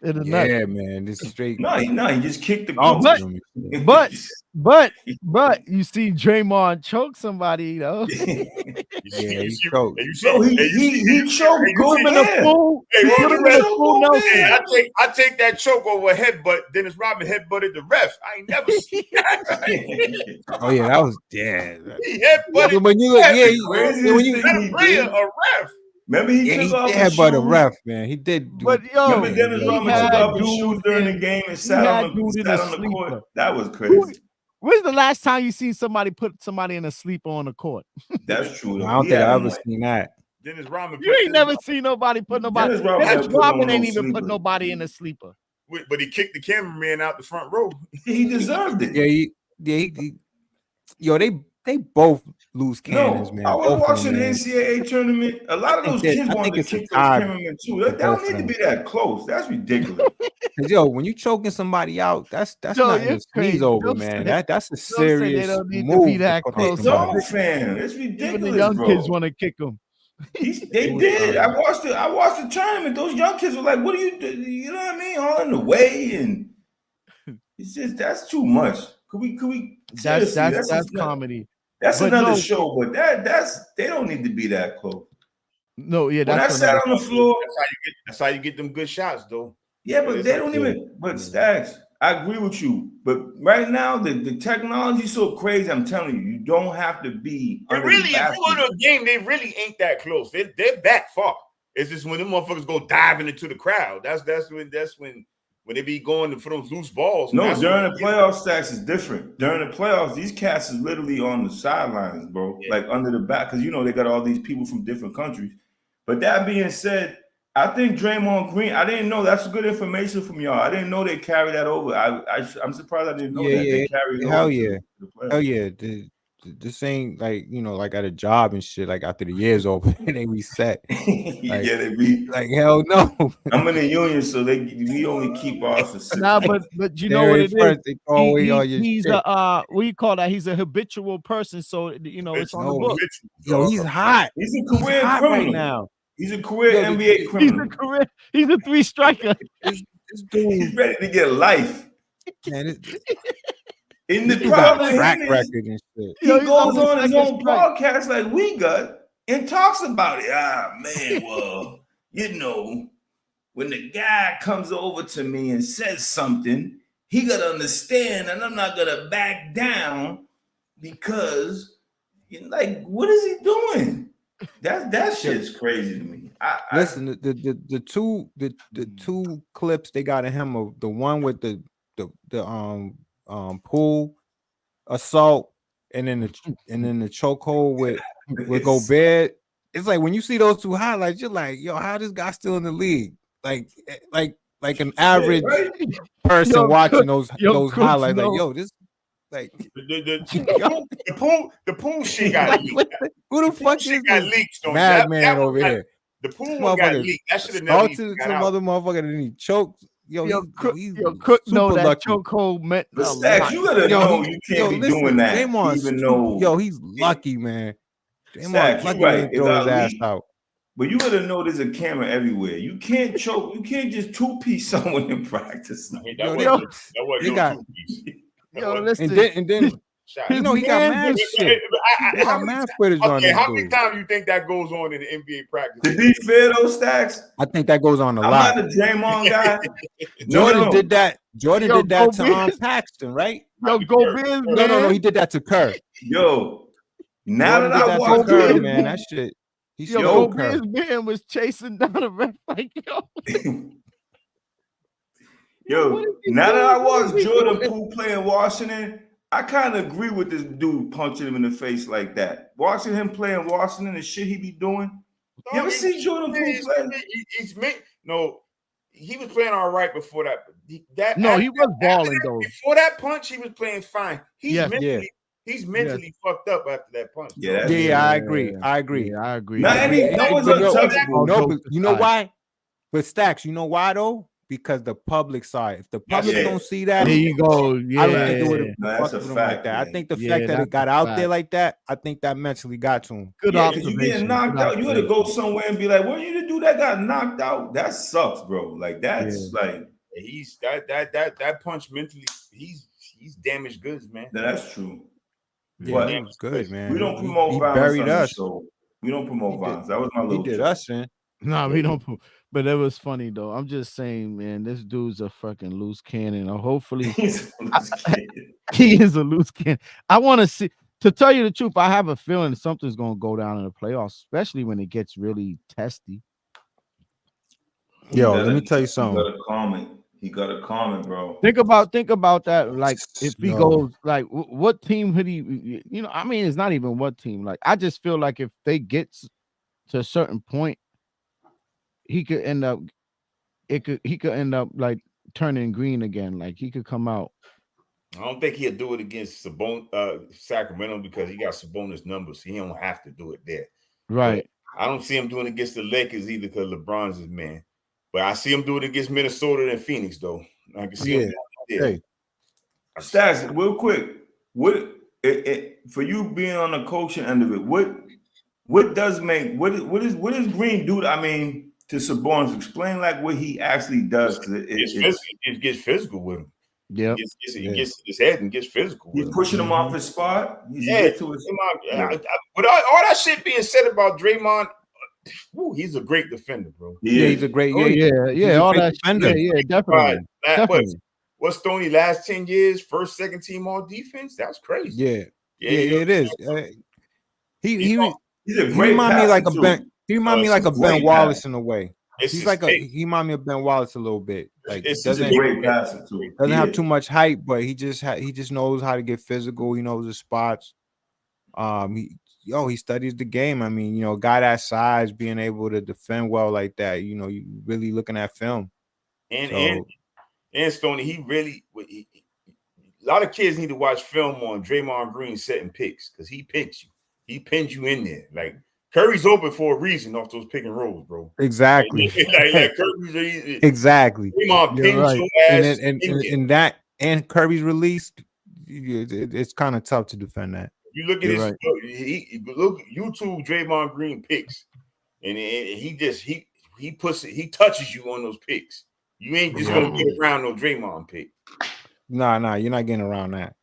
Yeah, man. This is straight. No, he just kicked the but you see Draymond choke somebody, though. Yeah, he choked. He choked. Put him in the pool. I take that choke over a headbutt. Dennis Rodman headbutted the ref. I ain't never seen that. Oh yeah, that was dead. He headbutted. When you look, when you a ref. Remember he took off his shoes? The ref, man. He did. Remember Dennis Rodman took off his shoes during the game and sat on the court? That was crazy. When's the last time you seen somebody put somebody in a sleeper on the court? That's true. I don't think I ever seen that. Dennis Rodman. You ain't never seen nobody put nobody. Dennis Rodman ain't even put nobody in a sleeper. But he kicked the cameraman out the front row. He deserved it. They both lose cannons, man. I was watching the NCAA tournament. A lot of those kids wanted to kick those cameramen too. They don't need to be that close. That's ridiculous. When you choking somebody out, that's not your squeeze over, man. That's a serious they don't need move. To be that close. It's ridiculous. Even the young kids want to kick them. They did. I watched the tournament. Those young kids were like, "What do you do?" You know what I mean? All in the way, and it's just that's too much. Could we? That's comedy. That's another show, but they don't need to be that close. No, yeah, when I sat on the floor. That's how you get them good shots, though. Yeah, but they don't even. But Stacks, I agree with you. But right now, the technology's so crazy. I'm telling you, you don't have to be. If you go to a game, they really ain't that close. They're that far. It's just when them motherfuckers go diving into the crowd. That's when they be going for those loose balls. No, during the playoff, Stacks is different. During the playoffs, these cats is literally on the sidelines, bro. Yeah. Like under the back, because they got all these people from different countries. But that being said, I think Draymond Green, I didn't know. That's good information from y'all. I didn't know they carry that over. I'm surprised I didn't know that they carried it over. Hell yeah. This ain't like, like at a job and shit, like after the year's over, they reset. Like, they be like, hell no. I'm in the union, so we only keep ours for 6 Nah, but you know what it is? They throw away all your he's shit. what do you call that? He's a habitual person, so it's on the book. Yo, he's hot. He's a career criminal right now. He's a career NBA criminal. He's a 3 striker. This dude, he's ready to get life. Man, in the track record and shit. He goes on his own podcast like we got and talks about it. Man, well, when the guy comes over to me and says something, he gotta understand, and I'm not gonna back down because, what is he doing? That shit's crazy to me. Listen, the two clips they got of him of the one with the pool assault and then the chokehold with Gobert. It's like when you see those two highlights, you're like, yo, how this guy still in the league? Like an average person watching those highlights, like, yo, this like the pool shit got leaked. Who the fuck is got this leaked? madman over here? The pool one got leaked. That should have never even got some out. other motherfucker and he choked. Yo, he's Cook super know that lucky. chokehold meant But a Stacks, lot. you gotta know you can't be doing that. Even though, he's lucky, man. Stacks, lucky you right. they didn't throw his ass out. But you gotta know there's a camera everywhere. You can't choke. You can't just two-piece someone in practice. Yo, listen. And then you know he got mad shit. He got mad footage on this how dude. many times you think that goes on in the NBA practice? To be fair, though, Stacks, I think that goes on a lot. I'm not a Draymond guy. Jordan did that. Jordan did that to Paxton, right? Yo, Gobert, no, he did that to Kerr. Yo, now Jordan that I watch Kerr, man, that shit. Gobert's man was chasing down the ref like Yo, now that I watch Jordan Poole play in Washington, I kind of agree with this dude punching him in the face like that. Watching him play in Washington and shit he be doing. You ever see Jordan Poole play? He was playing all right before that. He was balling though. Before that punch, he was playing fine. He's mentally fucked up after that punch. I agree. No one's untouchable. No, but you know why? But Stacks, you know why though? Because the public saw it. If the public don't see that, there you go. Yeah, I don't think it would have that's a fact. like that. I think the fact that it got out there like that, I think that mentally got to him. Good observation. You getting knocked out. You had to go somewhere and be like, "What you to do that got knocked out?" That sucks, bro. Like that's like he's that punch mentally. He's damaged goods, man. That's true. Yeah, he was good, man. We don't promote he violence buried on us. The show. We don't promote violence. That was my little. He did us, man. No, we don't. But it was funny though. I'm just saying, man, this dude's a fucking loose cannon. Or hopefully, he's a loose cannon. He is a loose cannon. I want to see. To tell you the truth, I have a feeling something's gonna go down in the playoffs, especially when it gets really testy. Yo, let me tell you something. He got to calm it, bro. Think about that. Like, if he goes, like, what team would he? You know, I mean, it's not even what team. Like, I just feel like if they get to a certain point, he could end up. He could end up like turning green again. Like, he could come out. I don't think he'll do it against Sacramento because he got Sabonis numbers. So he don't have to do it there. Right. But I don't see him doing it against the Lakers either because LeBron's his man. But I see him do it against Minnesota and Phoenix, though. I can see him. Hey, Stats, real quick. For you being on the coaching end of it, what does Green do? I mean, to Sabonis, explain like what he actually does. It gets physical with him. Yeah, he gets his head and gets physical. He's pushing him off his spot. With all that shit being said about Draymond, he's a great defender, bro. He's a great. Yeah. All that defender. Yeah, definitely. What's Stoney last 10 years? First, second team all defense. That's crazy. Yeah, it is. He's a great. He remind me like a Ben. He remind me like a Ben Wallace in a way. He remind me of Ben Wallace a little bit. Like doesn't have too much height, but he just knows how to get physical. He knows his spots. He studies the game. I mean, a guy that size being able to defend well like that, you really looking at film. And Stoney, a lot of kids need to watch film on Draymond Green setting picks because he picks you. He pins you in there. Like Curry's open for a reason off those pick and rolls, bro. Exactly. Curry's exactly. Draymond pins your ass. And Curry's release, it's kind of tough to defend that. You look at his look YouTube Draymond Green picks, and he touches you on those picks. You ain't just gonna get around no Draymond pick. Nah, you're not getting around that.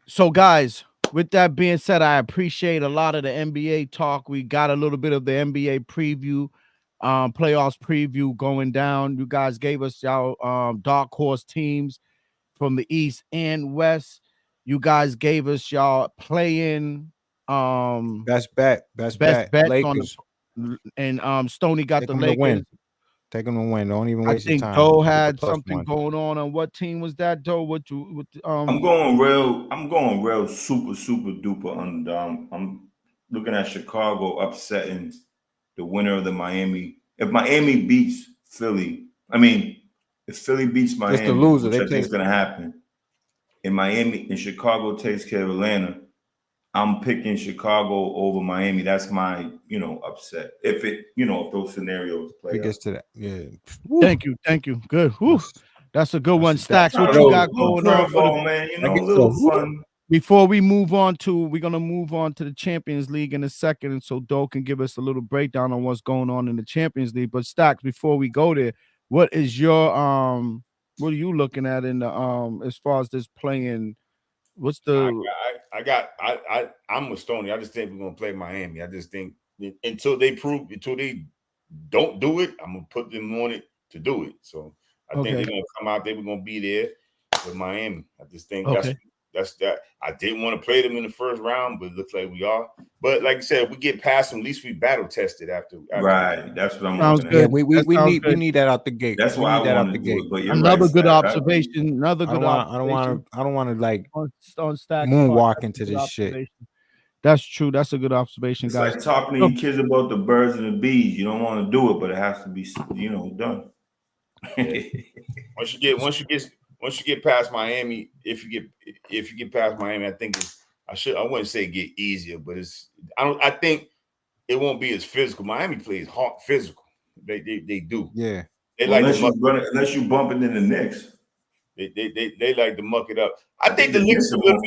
So, guys, with that being said, I appreciate a lot of the NBA talk. We got a little bit of the NBA preview, playoffs preview going down. You guys gave us y'all dark horse teams from the East and West. You guys gave us y'all playing best bet Lakers. And Stoney got the Lakers. Take them to win. Don't even waste your time. I think Doe had something going on what team was that, Doe? I'm going real super duper underdog. I'm looking at Chicago upsetting the winner of the Miami. If Miami beats Philly, if Philly beats Miami, it's the loser. Which I think is going to happen. In Chicago takes care of Atlanta. I'm picking Chicago over Miami. That's my, upset. If those scenarios play If it out. gets to that, yeah. Thank you. Good. Whew. That's a good one. Stacks, what I you know, got little going on for curveball, man. I A get little so- fun. Before we move on we're gonna move on to the Champions League in a second, and so Doe can give us a little breakdown on what's going on in the Champions League. But Stacks, before we go there, what is your what are you looking at in the as far as this playing? What's the I'm with Stoney. I just think we're gonna play Miami. I just think until they don't do it, I'm gonna put them on it to do it. So I think they're gonna come out there. We're gonna be there with Miami. I just think that's that. I didn't want to play them in the first round, but it looks like we are. But like I said, if we get past them, at least we battle tested after. Right. That's what I'm Sounds looking Yeah, at. we need that out the gate. That's we why need I that out want the to do gate. it. But you're another right, good Stack. observation? Another good I don't want to like on Stacks moonwalk part. into this shit. That's true. That's a good observation, It's guys. like talking to your kids about the birds and the bees. You don't want to do it, but it has to be, done. Once you get past Miami, if you get past Miami, I think I wouldn't say get easier, but I think it won't be as physical. Miami plays hard physical. They do. Yeah. They like unless you bump it in the Knicks. They like to muck it up. I think the Knicks are a little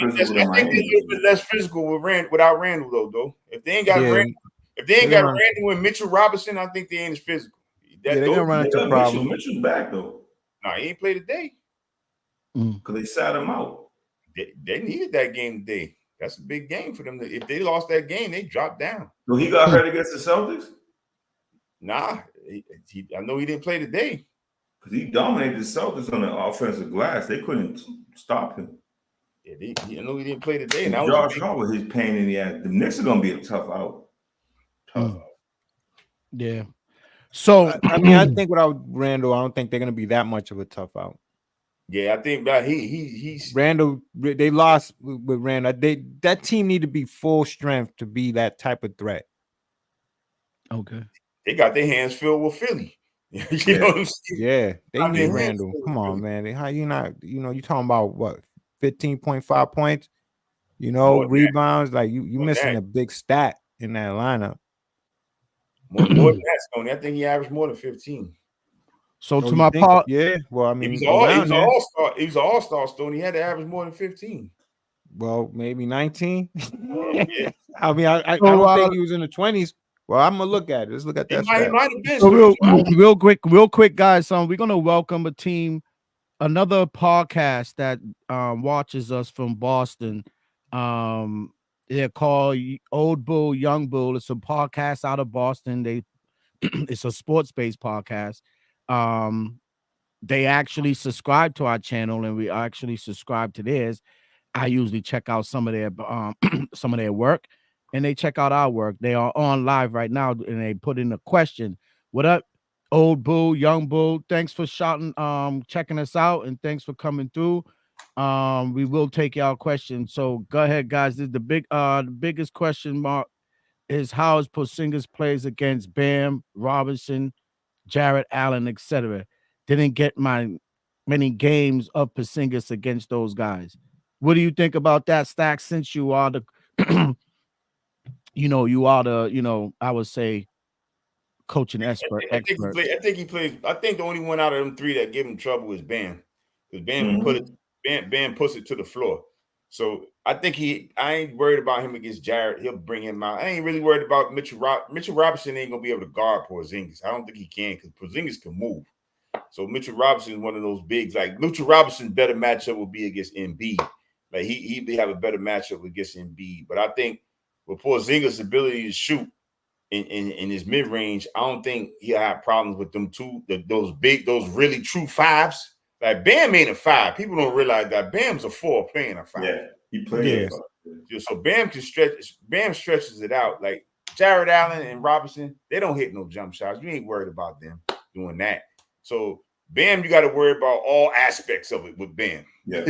bit less physical without Randall though. If they ain't got Randall and Mitchell Robinson, I think they ain't as physical. They're gonna run into problems. Mitchell's back though. No, he ain't played today. Because they sat him out. They needed that game today. That's a big game for them. If they lost that game, they dropped down. So he got hurt against the Celtics? Nah, I know he didn't play today. Because he dominated the Celtics on the offensive glass. They couldn't stop him. Yeah, I know he didn't play today. And Josh Hart with his pain in the ass. The Knicks are going to be a tough out. Yeah. So I mean, I think without Randall, I don't think they're gonna be that much of a tough out. Yeah, I think that he's Randall. They lost with Randall. That team need to be full strength to be that type of threat. Okay. They got their hands filled with Philly. Yeah. Know what I'm saying? Yeah, they need Randall. Come on, man. How you not? You talking about what? 15.5 points. Rebounds. Like you missing a big stat in that lineup. More than that, Stoney. I think he averaged more than 15. So to my part, yeah. Well, I mean, he was an all-star. He was an all-star, Stoney. He had to average more than 15. Well, maybe 19. Yeah. I mean, I don't think he was in the 20s. Well, I'm gonna look at it. Let's look at that. He might have been. So real quick, guys. We're gonna welcome a team, another podcast that watches us from Boston. They're called Old Bull, Young Bull. It's a podcast out of Boston. It's a sports-based podcast. They actually subscribe to our channel, and we actually subscribe to theirs. I usually check out some of their work, and they check out our work. They are on live right now, and they put in a question. What up, Old Bull, Young Bull? Thanks for checking us out, and thanks for coming through. We will take y'all questions. So go ahead, guys. This is the biggest question mark is how is Porzingis plays against Bam, Robinson, Jarrett Allen, etc. Didn't get many games of Porzingis against those guys. What do you think about that, Stack? Since you are the, I would say, coaching expert. I think he plays. I think the only one out of them three that give him trouble is Bam, because Bam Bam puts it to the floor. So I think I ain't worried about him against Jarrett. He'll bring him out. I ain't really worried about Mitchell Robinson. Ain't gonna be able to guard Porzingis. I don't think he can, because Porzingis can move. So Mitchell Robinson is one of those bigs. Like Mitchell Robinson's better matchup would be against Embiid. Like he'd have a better matchup against Embiid. But I think with Porzingis' ability to shoot in his mid range, I don't think he'll have problems with them two. Those really true fives. Like Bam ain't a five. People don't realize that Bam's a 4 playing a 5. Yeah, he plays. Yeah. So Bam can stretch. Bam stretches it out. Like Jarrett Allen and Robinson, they don't hit no jump shots. You ain't worried about them doing that. So Bam, you got to worry about all aspects of it with Bam. Yeah.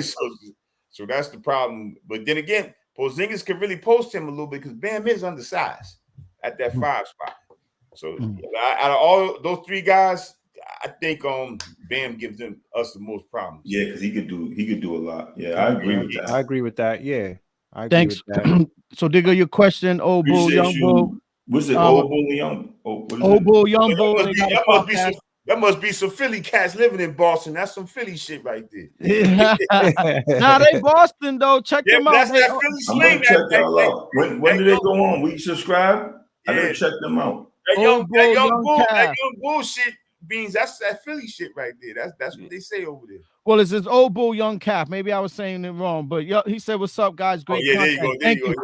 So that's the problem. But then again, Porzingis can really post him a little bit because Bam is undersized at that 5 spot. So out of all those 3 guys, I think Bam gives us the most problems. Yeah, because he could do a lot. Yeah, I agree with that. I agree with that. Yeah, I agree Thanks. with that. So, Digga, your question, old bull, Appreciate young bull. you. What's it? Um, Old bull, young. Oh, what is Old it? bull, young bull. That They got a must be podcast. that must be some Philly cats living in Boston. That's some Philly shit right there. Nah, they Boston though. Check Yeah, them but out. that's They, that Philly I'm slang. gonna check y'all out. When do they young, go on? We subscribe. I yeah, gotta check them out. that Old bull, young that calf. young bullshit beans. That's that Philly shit right there. That's what they say over there. Well, it's his old bull, young calf. Maybe I was saying it wrong, but he said, "What's up, guys? Oh Great yeah, there content." you go. There Thank you you. go.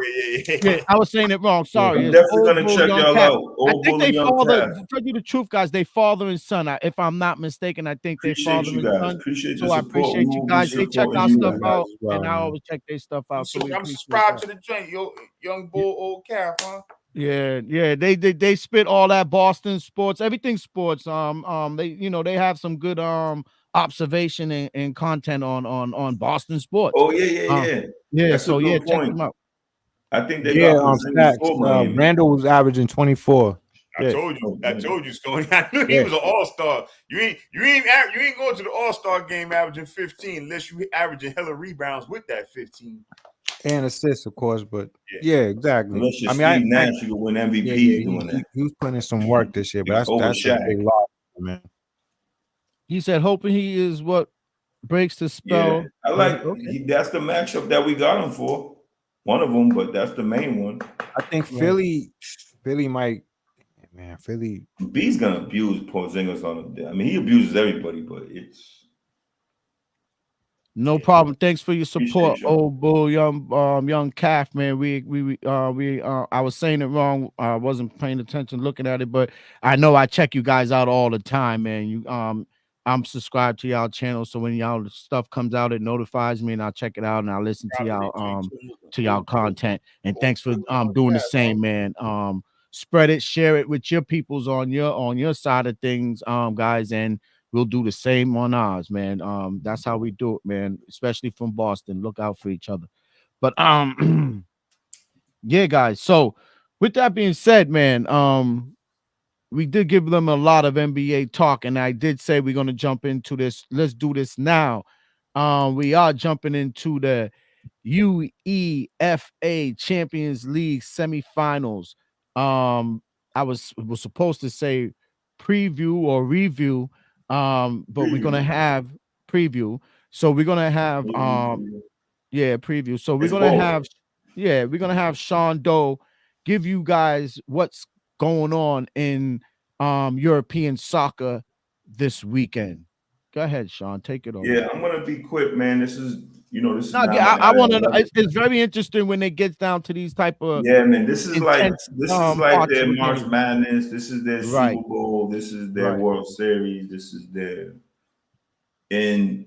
Yeah, I was saying it wrong. Sorry. I'm It's definitely old gonna bull, check young y'all calf. out. I Old think bull they and young father. calf. To tell you the truth, guys, they father and son. If I'm not mistaken, I think they Appreciate father you and guys. son. Appreciate the So I support. We appreciate you will be guys. They check supporting our you stuff guys out, as well, and I man. always check their stuff out. So we I'm appreciate subscribed that. to the joint, yo, young bull, old calf, huh? Yeah, they spit all that Boston sports, everything sports. They have some good observation and content on Boston sports. Oh yeah. Yeah, That's a so yeah, good check point. them out. I think they Yeah, got Porzingis stacks. for Miami. Randall was averaging 24. I Yeah. told you, Stoney. I knew he Yeah. was an all-star. You ain't going to the all-star game averaging 15 unless you averaging hella rebounds with that 15. And assists, of course, but yeah, exactly. Unless you're I mean, Steve Nash, you can win MVPs doing that. he was putting in some work this year, but Over that's a Shaq. big loss, man. He said, hoping he is what breaks the spell. Yeah, I like that's the matchup that we got him for. One of them, but that's the main one. I think Philly might, man. Philly B's gonna abuse Porzingis on him. I mean, he abuses everybody, but it's no problem. Thanks for your support, Appreciate y'all. old bull, young calf, man. I was saying it wrong. I wasn't paying attention looking at it, but I know I check you guys out all the time, man. I'm subscribed to y'all channel, so when y'all stuff comes out, it notifies me, and I'll check it out and I'll listen to y'all content. And thanks for doing the same, man. Spread it, share it with your peoples on your side of things, guys, and we'll do the same on ours, man. That's how we do it, man, especially from Boston. Look out for each other. But yeah, guys. So with that being said, man, we did give them a lot of NBA talk, and I did say we're gonna jump into this. Let's do this now. We are jumping into the UEFA Champions League semifinals. I was supposed to say preview or review, but we're gonna have preview. So we're gonna have preview. So we're gonna have Sean Doe give you guys what's going on in European soccer this weekend. Go ahead, Sean. Take it over. Yeah, I'm gonna be quick, man. This is No, I want to know. It's very interesting when it gets down to these type of man. This is like parts their of the March game. Madness. This is their Super Bowl. This is their World Series. This is their and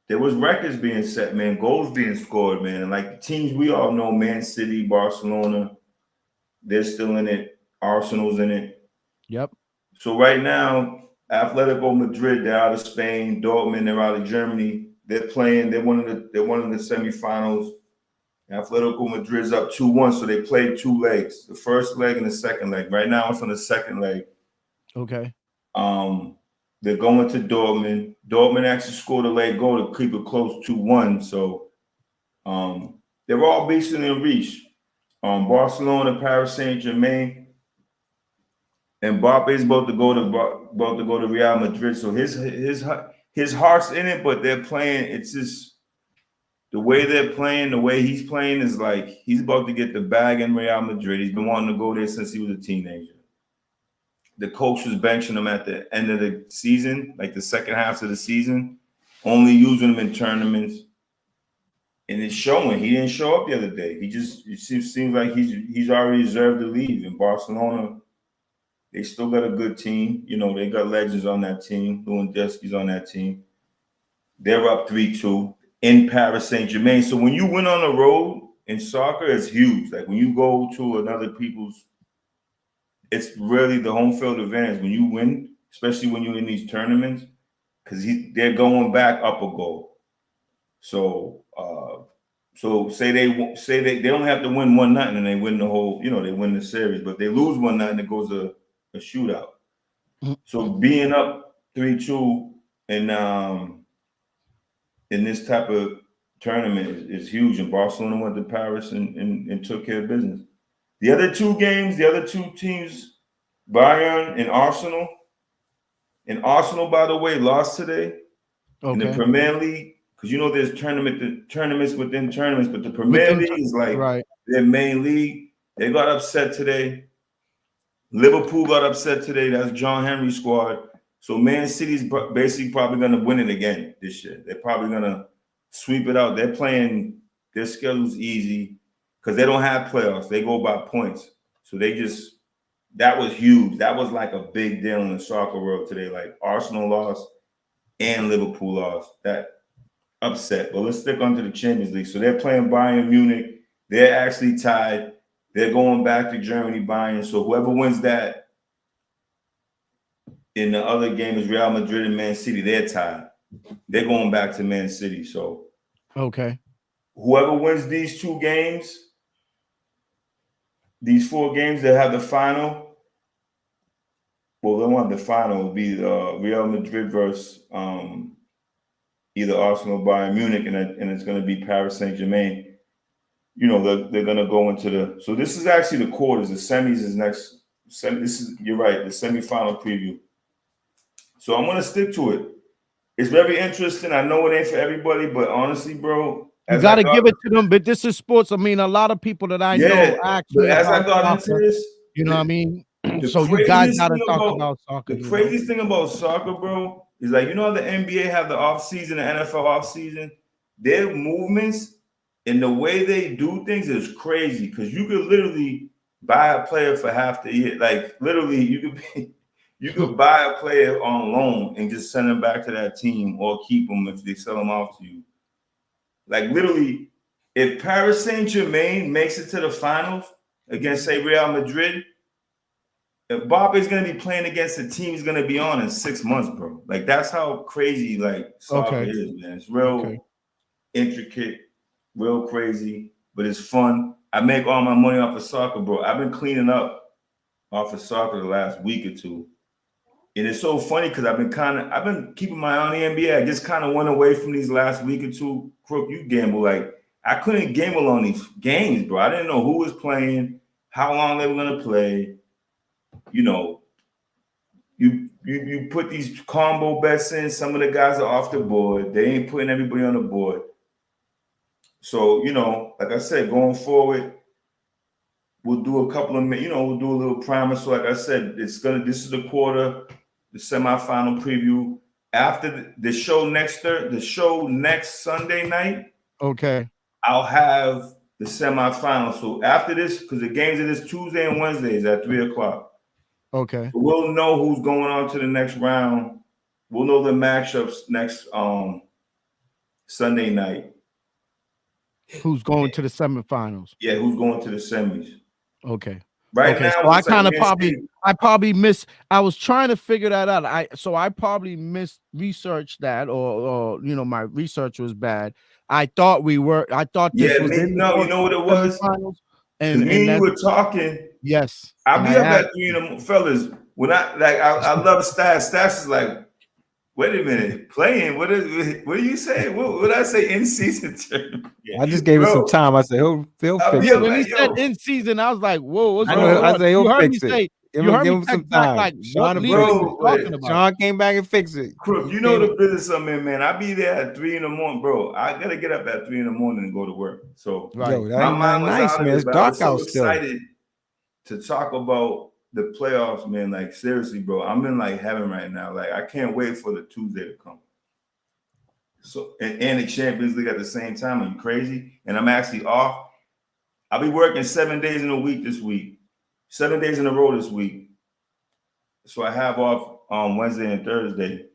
there was records being set, man. Goals being scored, man. Like the teams we all know, Man City, Barcelona, they're still in it. Arsenal's in it. Yep. So right now, Atletico Madrid, they're out of Spain. Dortmund, they're out of Germany. They're playing. They're one of the semifinals. Atletico Madrid's up 2-1, so they played two legs, the first leg and the second leg. Right now, it's on the second leg. Okay. They're going to Dortmund. Dortmund actually scored a late goal to keep it close 2-1. So they're all basically in reach. Barcelona, Paris Saint-Germain. And Mbappe's about to go to Real Madrid. So his heart's in it, but they're playing. It's just the way they're playing, the way he's playing is like he's about to get the bag in Real Madrid. He's been wanting to go there since he was a teenager. The coach was benching him at the end of the season, like the second half of the season, only using him in tournaments. And it's showing. He didn't show up the other day. It seems like he's already deserved to leave. In Barcelona, they still got a good team. You know, they got legends on that team. Lewandowski's on that team. They're up 3-2 in Paris Saint-Germain. So when you win on the road in soccer, it's huge. Like when you go to another people's, it's really the home field advantage when you win, especially when you're in these tournaments, because they're going back up a goal. So say they don't have to win 1-0 and they win the whole, they win the series, but they lose 1-0 and it goes a shootout. So being up 3-2 in this type of tournament is huge, and Barcelona went to Paris and took care of business. The other two games, the other two teams, Bayern and Arsenal. And Arsenal, by the way, lost today in the Premier League, because you know there's tournaments within tournaments, but the Premier League is like their main league. They got upset today. Liverpool got upset today. That's John Henry's squad. So Man City's basically probably going to win it again this year. They're probably going to sweep it out. They're playing, their schedule's easy because they don't have playoffs. They go by points. So they just, that was huge. That was like a big deal in the soccer world today. Like Arsenal lost and Liverpool lost. That upset. But let's stick onto the Champions League. So they're playing Bayern Munich. They're actually tied. They're going back to Germany, Bayern. So whoever wins that in the other game is Real Madrid and Man City. They're tied. They're going back to Man City. So whoever wins these two games, these 4 games, they'll have the final. Well, they want the final will be Real Madrid versus either Arsenal or Bayern Munich, and it's going to be Paris Saint-Germain. You know, they're going to go into the, so this is actually the quarters. The semis is next. This is, you're right, the semifinal preview. So I'm going to stick to it. It's very interesting. I know it ain't for everybody, but honestly, bro, you got to give it to them. But this is sports. I mean, a lot of people that I know actually, as I got into this, you know what I mean? So you guys got to talk about soccer. The craziest thing about soccer, bro, is like, you know how the NBA have the off season, the NFL off season? Their movements and the way they do things is crazy, because you could literally buy a player for half the year. Like literally, you could buy a player on loan and just send them back to that team, or keep them if they sell them off to you. Like literally, if Paris Saint-Germain makes it to the finals against, say, Real Madrid, Mbappe's going to be playing against the team he's going to be on in 6 months, bro. Like, that's how crazy, like, soccer is, man. It's real intricate, real crazy, but it's fun. I make all my money off of soccer, bro. I've been cleaning up off of soccer the last week or two. And it's so funny because I've been keeping my eye on the NBA. I just kind of went away from these last week or two. Crook, you gamble. Like, I couldn't gamble on these games, bro. I didn't know who was playing, how long they were going to play. You know, you put these combo bets in. Some of the guys are off the board. They ain't putting everybody on the board. So, you know, like I said, going forward, we'll do a couple of, you know, we'll do a little primer. So like I said, this is the quarter, the semifinal preview. After the show next Sunday night, I'll have the semifinal. So after this, because the games are this Tuesday and Wednesdays at 3 o'clock. So we'll know who's going on to the next round. We'll know the matchups next Sunday night. Who's going to the semifinals? Yeah, who's going to the semis? Right now, so I probably missed. I was trying to figure that out. I probably missed research that, or you know, my research was bad. I thought this was you know what it was. And you were talking. Yes, I'll be up at 3 in the morning, fellas. When I love Stats. Stats is like, wait a minute, playing. What do you say? What did I say? In season term. I just gave it some time. I said he'll fix it. When he said in season, I was like, whoa, what's going on? I said he'll fix it. You heard me some time. Like, Sean came back and fixed it. Crook, you know the business I'm in, man. I'll be there at 3 in the morning, bro. I gotta get up at 3 in the morning and go to work. So yo, my mind was nice, man. It's dark out still. Excited to talk about the playoffs, man. Like seriously, bro. I'm in like heaven right now. Like I can't wait for the Tuesday to come. So and the Champions League at the same time. Are you crazy? And I'm actually off. I'll be working 7 days in a week this week. 7 days in a row this week. So I have off on Wednesday and Thursday.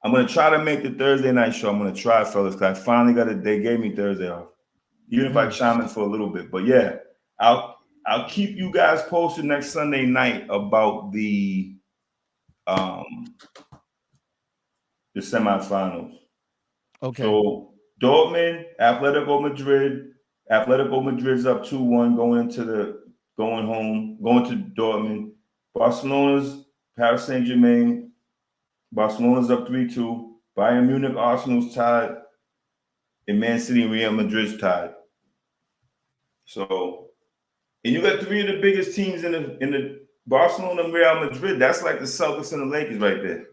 I'm going to try to make the Thursday night show. I'm going to try, fellas, because I finally got it. They gave me Thursday off. Even if I chime in for a little bit. But yeah, I'll keep you guys posted next Sunday night about the semifinals. So Dortmund, Atletico Madrid's up 2-1 going to Dortmund. Barcelona's Paris Saint-Germain. Barcelona's up 3-2. Bayern Munich, Arsenal's tied. and Man City and Real Madrid's tied. So, and you got three of the biggest teams in the Barcelona and Real Madrid. That's like the Celtics and the Lakers right there.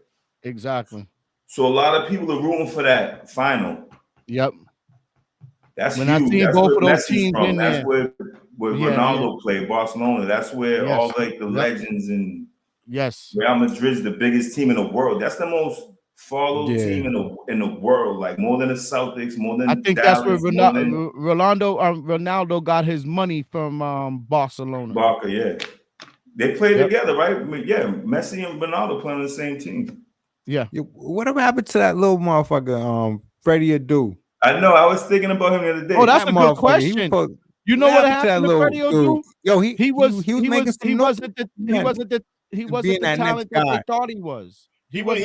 Exactly. So a lot of people are rooting for that final. Yep. That's When I huge. see That's both where of those Messi's teams from. in That's there. where Yeah, Ronaldo played, Barcelona. That's where Yes. all like the Yep. legends and Yes. Real Madrid's the biggest team in the world. That's the most followed Yeah. team in the world. Like more than the Celtics, more than I think Dallas, that's where more than Ronaldo got his money from Barcelona. Barca. Yeah, they play Yep. together, right? Yeah, Messi and Ronaldo playing on the same team. Yeah. Whatever happened to that little motherfucker, Freddie Adu? I know. I was thinking about him the other day. Oh, that's That a good motherfucker, he was question. supposed- You know what happened to little Freddie Adu? dude? Yo, he was making some noise. He wasn't the being that next talent that they guy. thought he was. He was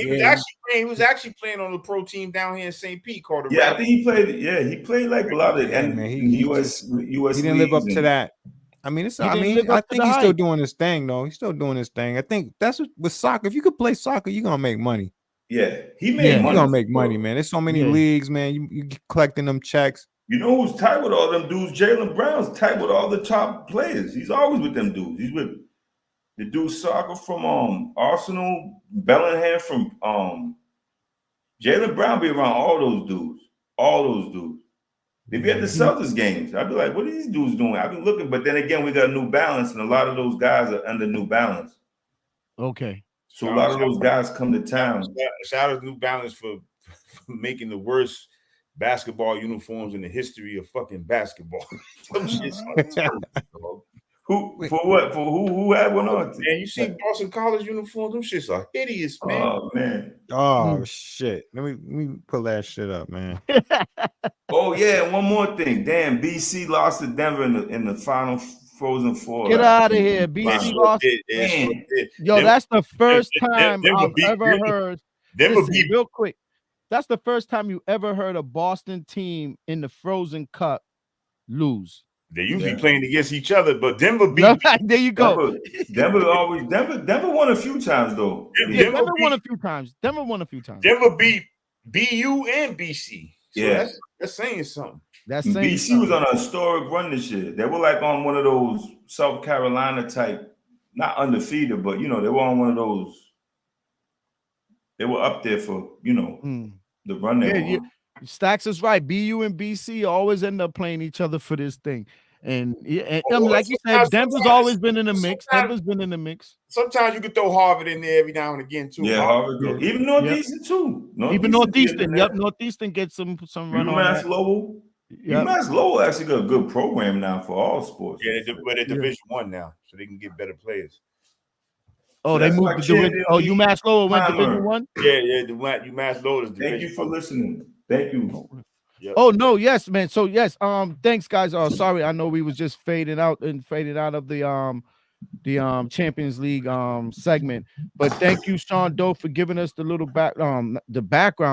actually playing on the pro team down here in St. Pete called the Yeah, I think he played. Yeah, he played like a lot of man, US he didn't live up to that. I mean, He didn't live I up to think the he's still hype. doing his thing though. He's still doing his thing. I think that's what with soccer. If you could play soccer, you're gonna make money. Yeah, he made Yeah. money. You're gonna make money, man. There's so many Yeah. leagues, man. You collecting them checks. You know who's tight with all them dudes? Jaylen Brown's tight with all the top players. He's always with them dudes. He's with the dude soccer from Arsenal, Bellingham from Jaylen Brown be around all those dudes. All those dudes. They be at the Celtics games. I'd be like, what are these dudes doing? I've been looking, but then again, we got New Balance, and a lot of those guys are under New Balance. Okay. So a lot of those guys come to town. Shout out to New Balance for making the worst basketball uniforms in the history of fucking basketball. Who for what? For who had one on? Man, you see Boston College uniforms? Them shits are hideous, man. Oh man. Oh shit. Let me pull that shit up, man. Oh yeah, and one more thing. Damn, BC lost to Denver in the final Frozen Four. Get out of here. BC lost. Yo, that's the first time I've ever heard. Listen, real quick. That's the first time you ever heard a Boston team in the Frozen Cup lose. They usually playing against each other, but Denver beat. There you go. Denver won a few times though. Denver won a few times. Denver beat BU and BC. So yeah, that's saying something. That's saying BC something. was on a historic run this year. They were like on one of those South Carolina type, not undefeated, but you know, they were on one of those. They were up there for, you know, the run they were on. Stacks is right. BU and BC always end up playing each other for this thing. And like you said, Denver's always been in the mix. Denver's been in the mix. Sometimes you could throw Harvard in there every now and again too. Yeah, Harvard. Even Northeastern too. Even Northeastern. Yep, Northeastern gets some run on UMass Lowell. UMass Lowell actually got a good program now for all sports. Yeah, but they're Division I now, so they can get better players. Oh, so they moved to Division. Oh, UMass Lowell went Division I. Yeah, UMass Lowell is Division. Thank you for listening. Thank you. Yep. Oh no, yes, man. So yes, thanks, guys. Sorry, I know we was just fading out of the Champions League segment, but thank you, Sean Doe, for giving us the little background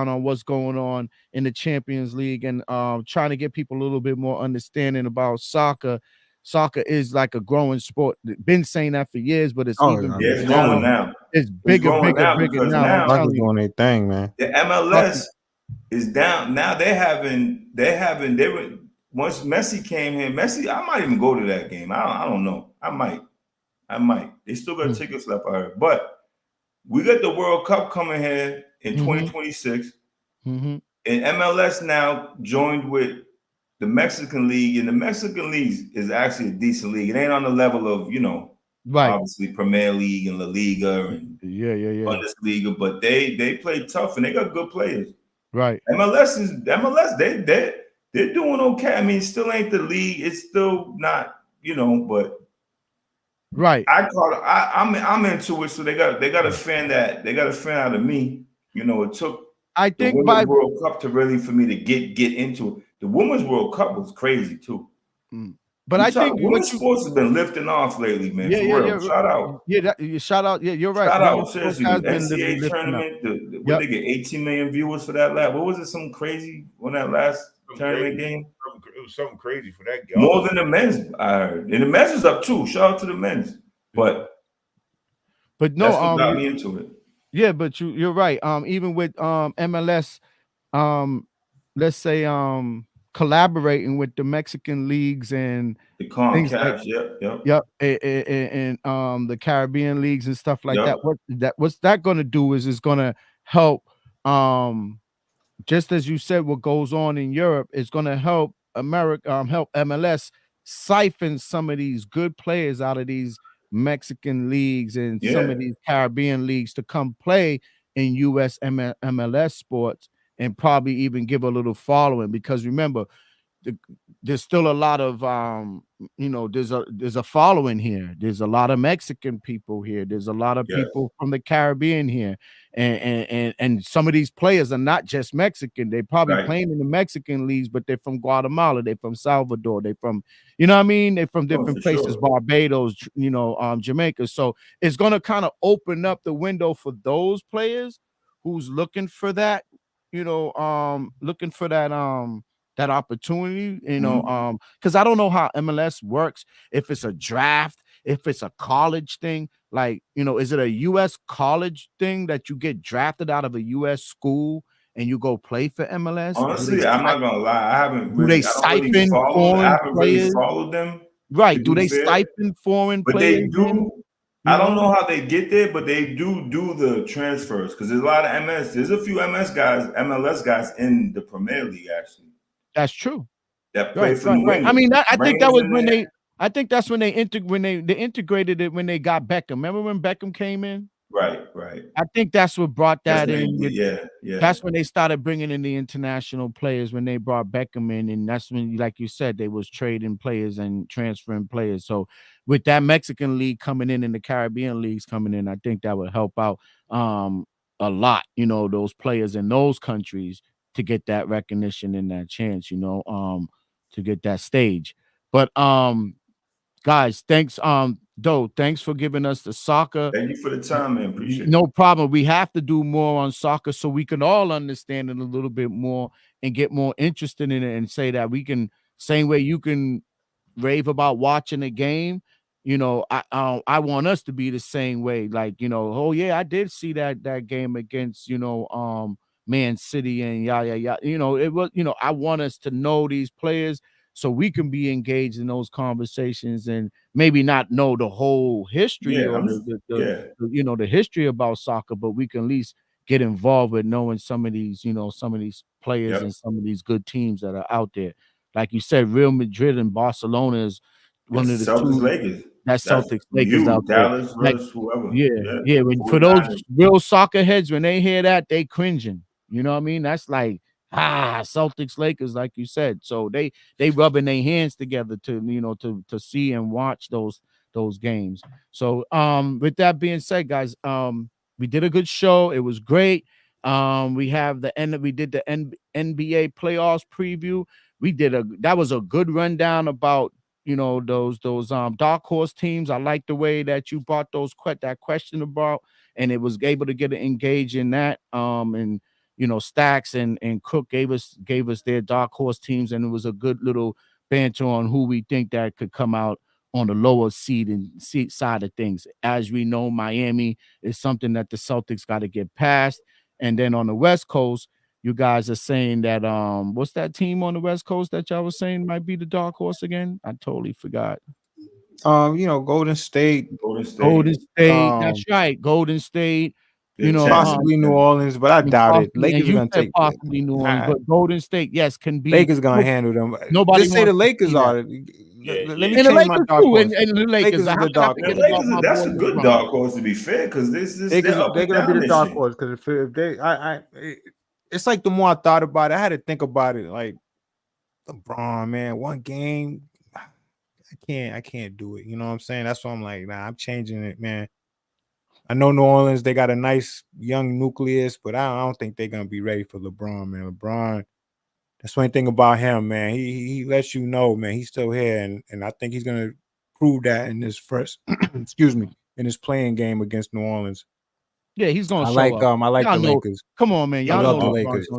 on what's going on in the Champions League and trying to get people a little bit more understanding about soccer. Soccer is like a growing sport. Been saying that for years, but it's even bigger it's growing now. It's bigger now. Soccer's doing their thing, man. The MLS is down now. They were once Messi came here. Messi, I might even go to that game. I don't know. I might. They still got tickets left, I heard. But we got the World Cup coming here in 2026, and MLS now joined with the Mexican League, and the Mexican League is actually a decent league. It ain't on the level of, obviously Premier League and La Liga and Bundesliga, but they play tough and they got good players. Right. MLS they're doing okay. I mean, still ain't the league. It's still not, but right. I'm into it. So they got a fan out of me. It took I think the World Cup to really for me to get into it. The Women's World Cup was crazy too. But I think women's sports has been lifting off lately, man. Yeah. Shout out. Shout out. Yeah, you're right. Shout out. Seriously, the NCAA tournament. They get 18 million viewers for that last. What was it? Some crazy on that last tournament game? It was something crazy for that game. More than the men's, I heard. And the men's is up too. Shout out to the men's. But no, that's what got me into it. Yeah, but you're right. Even with MLS, let's say collaborating with the Mexican leagues and The things like Comcast, yep, and the Caribbean leagues and stuff like Yep. that. What's that going to do is going to help just as you said, what goes on in Europe is going to help America, help MLS siphon some of these good players out of these Mexican leagues and some of Yeah. these Caribbean leagues to come play in US MLS sports and probably even give a little following. Because remember, there's still a lot of there's a following here. There's a lot of Mexican people here. There's a lot of Yes. people from the Caribbean here, and some of these players are not just Mexican. They're probably Right. playing in the Mexican leagues, but they're from Guatemala, they're from Salvador, they're from, you know what I mean, they're from different for places, sure. Barbados, Jamaica. So it's going to kind of open up the window for those players who's looking for that, looking for that opportunity, because I don't know how MLS works, if it's a draft, if it's a college thing, like, is it a US college thing that you get drafted out of a US school and you go play for MLS? Honestly, I'm not gonna lie. I don't Really haven't really followed them. Right. To Do be they fair. siphon foreign But players? they do. I don't know how they get there, but they do the transfers because there's a lot of MS. There's a few MLS guys in the Premier League actually. That's true. That play Right, for right, New right. England. I mean, I think that was Rangers when in they. I think that's when they integrated it when they got Beckham. Remember when Beckham came in? Right. I think that's what brought that That's in. when yeah. That's when they started bringing in the international players, when they brought Beckham in, and that's when, like you said, they was trading players and transferring players. So with that Mexican league coming in and the Caribbean leagues coming in, I think that would help out a lot, those players in those countries to get that recognition and that chance, to get that stage. But guys, thanks, Doe, thanks for giving us the soccer. Thank you for the time, man. Appreciate it. No problem. We have to do more on soccer so we can all understand it a little bit more and get more interested in it, and say that we can, same way you can rave about watching a game, I want us to be the same way. Like, oh yeah, I did see that game against, Man City and yeah. It was, I want us to know these players so we can be engaged in those conversations and maybe not know the whole history Yeah, or the history about soccer, but we can at least get involved with knowing some of these players Yep. and some of these good teams that are out there. Like you said, Real Madrid and Barcelona is one of the Celtics, two. Lakers. That's That's Celtics, Lakers out there. Dallas Like, versus whoever. yeah. For 49ers. those real soccer heads, when they hear that, they cringing. You know what I mean? That's like, Celtics, Lakers, like you said. So they rubbing their hands together to see and watch those games. So with that being said, guys, we did a good show. It was great. We have we did the NBA playoffs preview. That was a good rundown about those dark horse teams. I like the way that you brought that question about, and it was able to get engaged in that. And Stacks and Cook gave us their dark horse teams, and it was a good little banter on who we think that could come out on the lower seed side of things. As we know, Miami is something that the Celtics got to get past. And then on the West Coast, you guys are saying that what's that team on the West Coast that y'all was saying might be the dark horse again? I totally forgot. Golden State. That's right. Golden State. Possibly New Orleans, but I doubt it. Lakers are gonna take possibly New Orleans, but Golden State, yes, can be. Lakers gonna handle them. Nobody just say the Lakers are. Let me change my dark horse. And the Lakers is the dark horse. That's a good dark horse, to be fair, because they're gonna be the dark horse. Because if they, it's like the more I thought about it, I had to think about it. Like LeBron, man, one game, I can't do it. You know what I'm saying? That's why I'm like, nah, I'm changing it, man. I know New Orleans, they got a nice young nucleus, but I don't think they're gonna be ready for LeBron, man. LeBron, that's one thing about him, man. He lets you know, man, he's still here, and I think he's gonna prove that in his first, in his playing game against New Orleans. Yeah, he's gonna show up. I like the Lakers. Come on, man. Y'all love know the Lakers.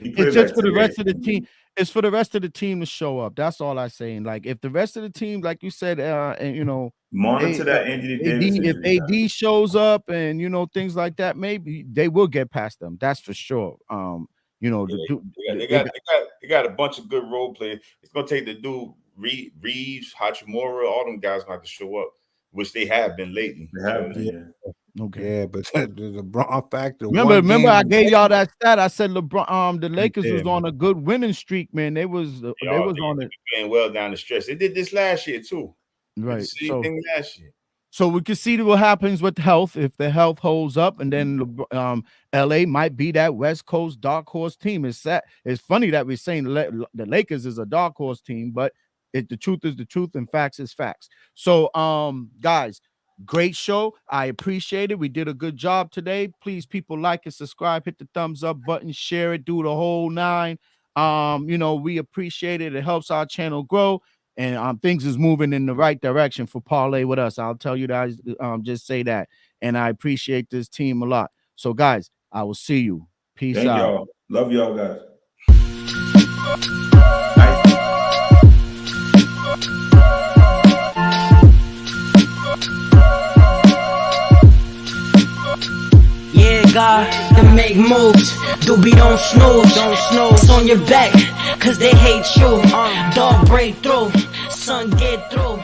It's just for the rest of the team. It's for the rest of the team to show up. That's all I'm saying. Like, if the rest of the team, like you said, and monitor that Anthony Davis. If AD shows up and things like that, maybe they will get past them. That's for sure. You know, they got a bunch of good role players. It's gonna take the dude Reeves, Hachimura, all them guys gonna have to show up, which they have been lately. They have been, Okay. Yeah, but the LeBron factor. Remember, I gave y'all that stat. I said LeBron, the Lakers was on a good winning streak, man. They was on it playing well down the stretch. They did this last year too. Right. Same thing last year. So we can see what happens with health if the health holds up, and then LA might be that West Coast dark horse team. It's funny that we're saying the Lakers is a dark horse team, but the truth is the truth and facts is facts. So guys, great show. I appreciate it. We did a good job today. Please, people, like and subscribe, hit the thumbs up button, share it, do the whole 9. You know, we appreciate it. It helps our channel grow. And things is moving in the right direction for Parlay with us. I'll tell you that. Just say that. And I appreciate this team a lot. So, guys, I will see you. Peace out. Y'all. Love y'all, guys. Yeah, God, to make moves. Doobie don't snooze on your back, cause they hate you. Dog break through, son get through.